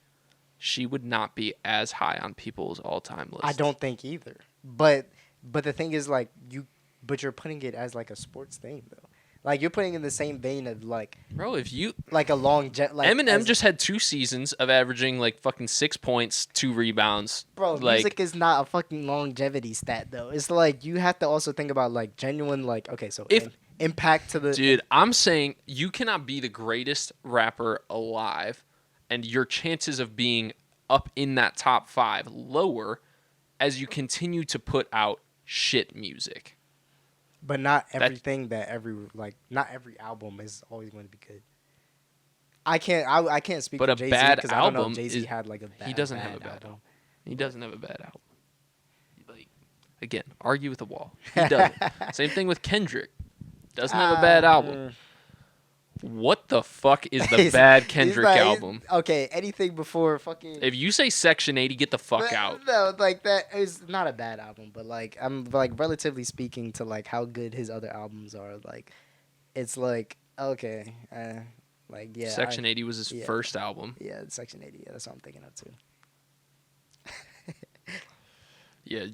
[SPEAKER 2] she would not be as high on people's all-time list.
[SPEAKER 1] I don't think either. But the thing is like you're putting it as like a sports thing though. Like you're putting it in the same vein of like
[SPEAKER 2] Bro, if you
[SPEAKER 1] like a long jet like
[SPEAKER 2] Eminem just had 2 seasons of averaging like fucking 6 points, 2 rebounds.
[SPEAKER 1] bro,
[SPEAKER 2] like,
[SPEAKER 1] music is not a fucking longevity stat though. It's like you have to also think about like genuine like okay, so
[SPEAKER 2] If-
[SPEAKER 1] impact to the
[SPEAKER 2] dude, I'm saying you cannot be the greatest rapper alive, and your chances of being up in that top 5 lower as you continue to put out shit music.
[SPEAKER 1] but not everything not every album is always going to be good. I can't speak
[SPEAKER 2] But
[SPEAKER 1] for
[SPEAKER 2] a
[SPEAKER 1] Jay-Z
[SPEAKER 2] bad
[SPEAKER 1] because I don't know
[SPEAKER 2] album
[SPEAKER 1] if Jay-Z
[SPEAKER 2] is-
[SPEAKER 1] had like a bad
[SPEAKER 2] He doesn't have a
[SPEAKER 1] bad
[SPEAKER 2] bad
[SPEAKER 1] album.
[SPEAKER 2] album. He doesn't have a bad album. Like, again, argue with the wall. He doesn't. Same thing with Kendrick. Doesn't have a bad album. What the fuck is the bad Kendrick album?
[SPEAKER 1] Okay, anything before fucking.
[SPEAKER 2] If you say Section 80, get the fuck out.
[SPEAKER 1] No, like that is not a bad album, but like I'm like relatively speaking to like how good his other albums are. Like, it's like okay, like yeah.
[SPEAKER 2] Section 80 was his
[SPEAKER 1] yeah.
[SPEAKER 2] first album.
[SPEAKER 1] Yeah, Section 80. Yeah, that's what I'm thinking of too.
[SPEAKER 2] Yeah,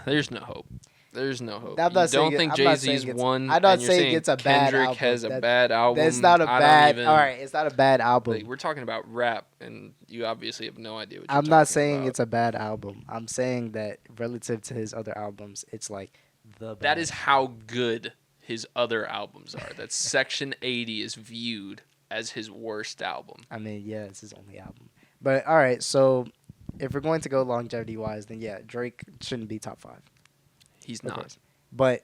[SPEAKER 2] there's no hope. There's no hope.
[SPEAKER 1] I'm not
[SPEAKER 2] You
[SPEAKER 1] saying
[SPEAKER 2] don't think
[SPEAKER 1] I'm not
[SPEAKER 2] Jay-Z's
[SPEAKER 1] saying it's-
[SPEAKER 2] one?
[SPEAKER 1] I'm not
[SPEAKER 2] and you're
[SPEAKER 1] saying it's a bad
[SPEAKER 2] Kendrick
[SPEAKER 1] album.
[SPEAKER 2] has a
[SPEAKER 1] That-
[SPEAKER 2] bad album.
[SPEAKER 1] That's not a
[SPEAKER 2] I don't
[SPEAKER 1] bad.
[SPEAKER 2] even-
[SPEAKER 1] All right, it's not a bad album.
[SPEAKER 2] Like, we're talking about rap, and you obviously have no idea what you're
[SPEAKER 1] I'm not
[SPEAKER 2] talking
[SPEAKER 1] saying
[SPEAKER 2] about.
[SPEAKER 1] it's a bad album. I'm saying that relative to his other albums, it's like the.
[SPEAKER 2] That
[SPEAKER 1] bad.
[SPEAKER 2] is how good his other albums are. That Section 80 is viewed as his worst album.
[SPEAKER 1] I mean, yeah, it's his only album. But all right, so if we're going to go longevity wise, then yeah, Drake shouldn't be top 5.
[SPEAKER 2] He's
[SPEAKER 1] Of
[SPEAKER 2] not.
[SPEAKER 1] course. But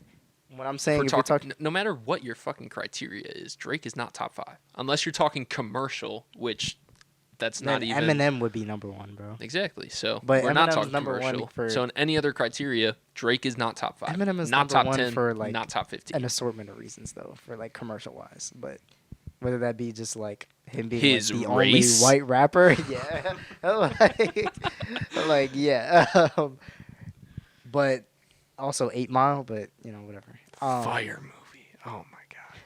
[SPEAKER 1] What I'm
[SPEAKER 2] If we're
[SPEAKER 1] saying, if you're
[SPEAKER 2] talking,
[SPEAKER 1] talking,
[SPEAKER 2] no matter what your fucking criteria is, Drake is not top 5 unless you're talking commercial, which that's
[SPEAKER 1] then
[SPEAKER 2] not even
[SPEAKER 1] Eminem would be number one, bro.
[SPEAKER 2] exactly. So
[SPEAKER 1] But
[SPEAKER 2] we're not
[SPEAKER 1] Eminem's
[SPEAKER 2] talking
[SPEAKER 1] number one
[SPEAKER 2] commercial.
[SPEAKER 1] for
[SPEAKER 2] So in any other criteria, Drake is not top 5,
[SPEAKER 1] Eminem is
[SPEAKER 2] not
[SPEAKER 1] number
[SPEAKER 2] top
[SPEAKER 1] one
[SPEAKER 2] 10,
[SPEAKER 1] for like
[SPEAKER 2] not top
[SPEAKER 1] an
[SPEAKER 2] 15.
[SPEAKER 1] assortment of reasons though, for like commercial wise. But whether that be just like him being like
[SPEAKER 2] His
[SPEAKER 1] the
[SPEAKER 2] race.
[SPEAKER 1] only white rapper, yeah, like yeah. But also 8 Mile, but whatever.
[SPEAKER 2] Fire movie. Oh my god.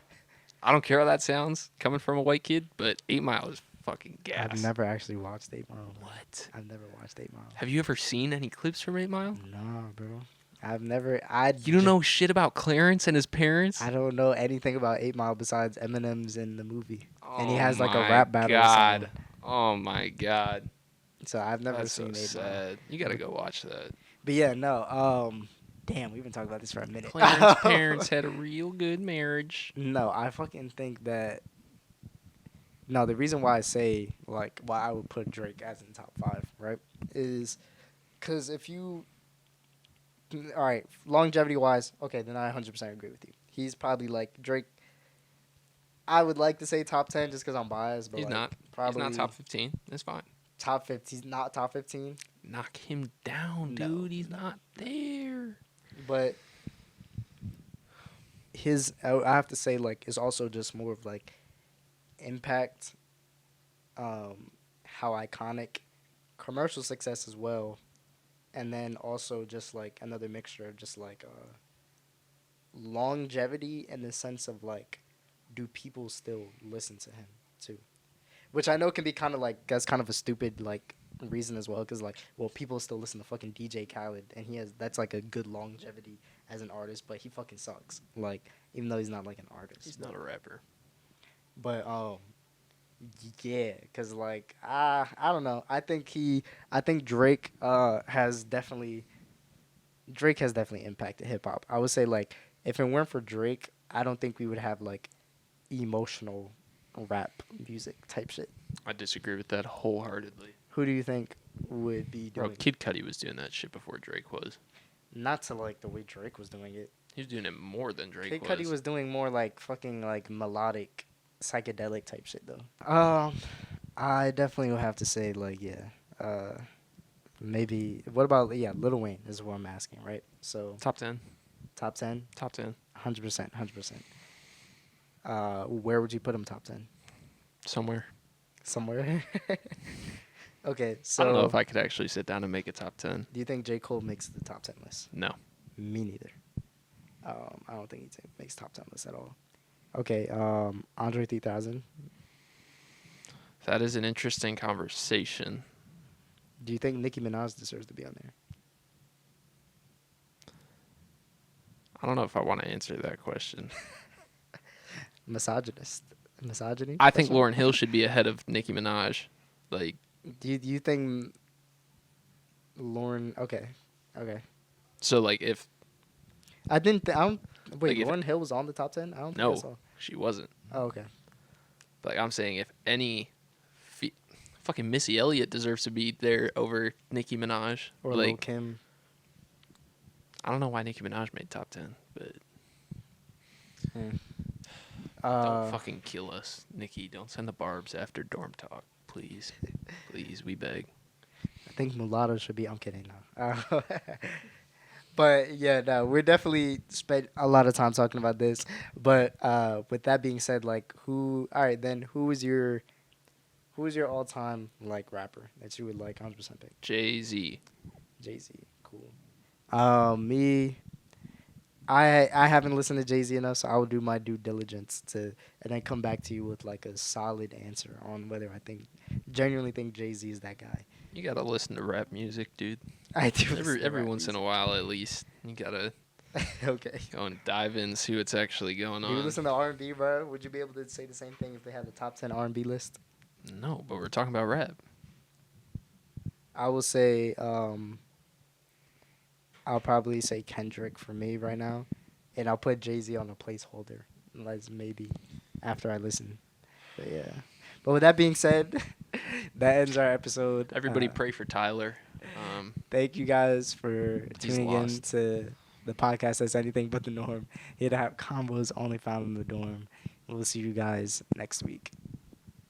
[SPEAKER 2] I don't care how that sounds coming from a white kid, but 8 Mile is fucking gas.
[SPEAKER 1] I've never actually watched 8 Mile.
[SPEAKER 2] What?
[SPEAKER 1] I've never watched 8 Mile.
[SPEAKER 2] Have you ever seen any clips from 8 Mile?
[SPEAKER 1] No, bro. I've never.
[SPEAKER 2] You don't know shit about Clarence and his parents?
[SPEAKER 1] I don't know anything about 8 Mile besides Eminem's in the movie, and he
[SPEAKER 2] Oh
[SPEAKER 1] has like a
[SPEAKER 2] my
[SPEAKER 1] rap battle.
[SPEAKER 2] God. Oh my god.
[SPEAKER 1] So I've never
[SPEAKER 2] That's
[SPEAKER 1] seen
[SPEAKER 2] so
[SPEAKER 1] 8 Mile.
[SPEAKER 2] sad. You gotta go watch that.
[SPEAKER 1] But yeah, no. Damn, we've been talking about this for a minute.
[SPEAKER 2] Clarence's parents had a real good marriage.
[SPEAKER 1] No, I fucking think that. No, the reason why I say like why I would put Drake as in top 5, right, is because if you, all right, longevity wise, okay, then I 100% agree with you. He's probably like Drake. I would like to say top 10 just because I'm biased, but
[SPEAKER 2] He's
[SPEAKER 1] like,
[SPEAKER 2] not.
[SPEAKER 1] Probably
[SPEAKER 2] He's not top 15. That's fine.
[SPEAKER 1] top 50. He's not top 15,
[SPEAKER 2] Knock him down,
[SPEAKER 1] No,
[SPEAKER 2] dude. He's not there.
[SPEAKER 1] but his I have to say like is also just more of like impact, how iconic, commercial success as well, and then also just like another mixture of just like longevity in the sense of like, do people still listen to him too? Which I know can be kind of like that's kind of a stupid like reason as well, because like, well, people still listen to fucking DJ Khaled, and that's like a good longevity as an artist, but he fucking sucks. Like, even though he's not like an artist,
[SPEAKER 2] He's not a rapper.
[SPEAKER 1] but yeah, cause like I don't know. I think Drake has definitely impacted hip hop. I would say like if it weren't for Drake, I don't think we would have like emotional rap music type shit.
[SPEAKER 2] I disagree with that wholeheartedly.
[SPEAKER 1] Who do you think would be
[SPEAKER 2] Bro,
[SPEAKER 1] doing
[SPEAKER 2] Kid Cudi was doing that shit before Drake was.
[SPEAKER 1] not to like the way Drake was doing it?
[SPEAKER 2] He was doing it more than Drake
[SPEAKER 1] Kid
[SPEAKER 2] was.
[SPEAKER 1] Cudi was doing more like fucking like melodic, psychedelic type shit though. I definitely would have to say like maybe what about Lil Wayne is what I'm asking, right? So
[SPEAKER 2] Top 10.
[SPEAKER 1] top 10,
[SPEAKER 2] Top 10.
[SPEAKER 1] 100%, 100%. Where would you put him top 10?
[SPEAKER 2] Somewhere.
[SPEAKER 1] Somewhere. Okay, so
[SPEAKER 2] I don't know if I could actually sit down and make a top 10.
[SPEAKER 1] do you think J. Cole makes the top 10 list?
[SPEAKER 2] No.
[SPEAKER 1] Me neither. I don't think he makes top 10 list at all. Okay, Andre 3000.
[SPEAKER 2] That is an interesting conversation.
[SPEAKER 1] Do you think Nicki Minaj deserves to be on there?
[SPEAKER 2] I don't know if I want to answer that question.
[SPEAKER 1] Misogynist. Misogyny?
[SPEAKER 2] I think
[SPEAKER 1] Question?
[SPEAKER 2] Lauryn Hill should be ahead of Nicki Minaj. Like,
[SPEAKER 1] Do you think Lauren? Okay.
[SPEAKER 2] so like if
[SPEAKER 1] I didn't. I don't. Wait,
[SPEAKER 2] Like if-
[SPEAKER 1] Lauryn Hill was on the top 10. I don't think I
[SPEAKER 2] no,
[SPEAKER 1] saw.
[SPEAKER 2] she wasn't.
[SPEAKER 1] Oh, okay.
[SPEAKER 2] Like I'm saying, if any fucking Missy Elliott deserves to be there over Nicki Minaj.
[SPEAKER 1] Or
[SPEAKER 2] like,
[SPEAKER 1] Lil Kim.
[SPEAKER 2] I don't know why Nicki Minaj made top 10, but don't
[SPEAKER 1] Uh,
[SPEAKER 2] fucking kill us, Nicki. Don't send the barbs after dorm talk, please. Please, we beg.
[SPEAKER 1] I think Mulatto should be. I'm kidding now. But yeah, no, we're definitely spent a lot of time talking about this. But with that being said, like, who? All right, then who is your all-time like rapper that you would like 100% pick?
[SPEAKER 2] Jay-Z.
[SPEAKER 1] Jay-Z, cool. Me, I haven't listened to Jay-Z enough, so I will do my due diligence and then come back to you with like a solid answer on whether I genuinely think Jay-Z is that guy.
[SPEAKER 2] You gotta listen to rap music, dude.
[SPEAKER 1] I do.
[SPEAKER 2] Every once in a while, at least. You gotta
[SPEAKER 1] Okay.
[SPEAKER 2] go and dive in, see what's actually going
[SPEAKER 1] Do you
[SPEAKER 2] on.
[SPEAKER 1] listen to R&B, bro? Would you be able to say the same thing if they had the top 10 R&B list?
[SPEAKER 2] No, but we're talking about rap.
[SPEAKER 1] I will say, I'll probably say Kendrick for me right now, and I'll put Jay-Z on a placeholder, unless maybe after I listen. But yeah. But with that being said, that ends our episode.
[SPEAKER 2] Everybody pray for Tyler.
[SPEAKER 1] Thank you guys for
[SPEAKER 2] He's
[SPEAKER 1] tuning in
[SPEAKER 2] lost.
[SPEAKER 1] to the podcast that's anything but the norm. Here to have combos only found in the dorm. We'll see you guys next week.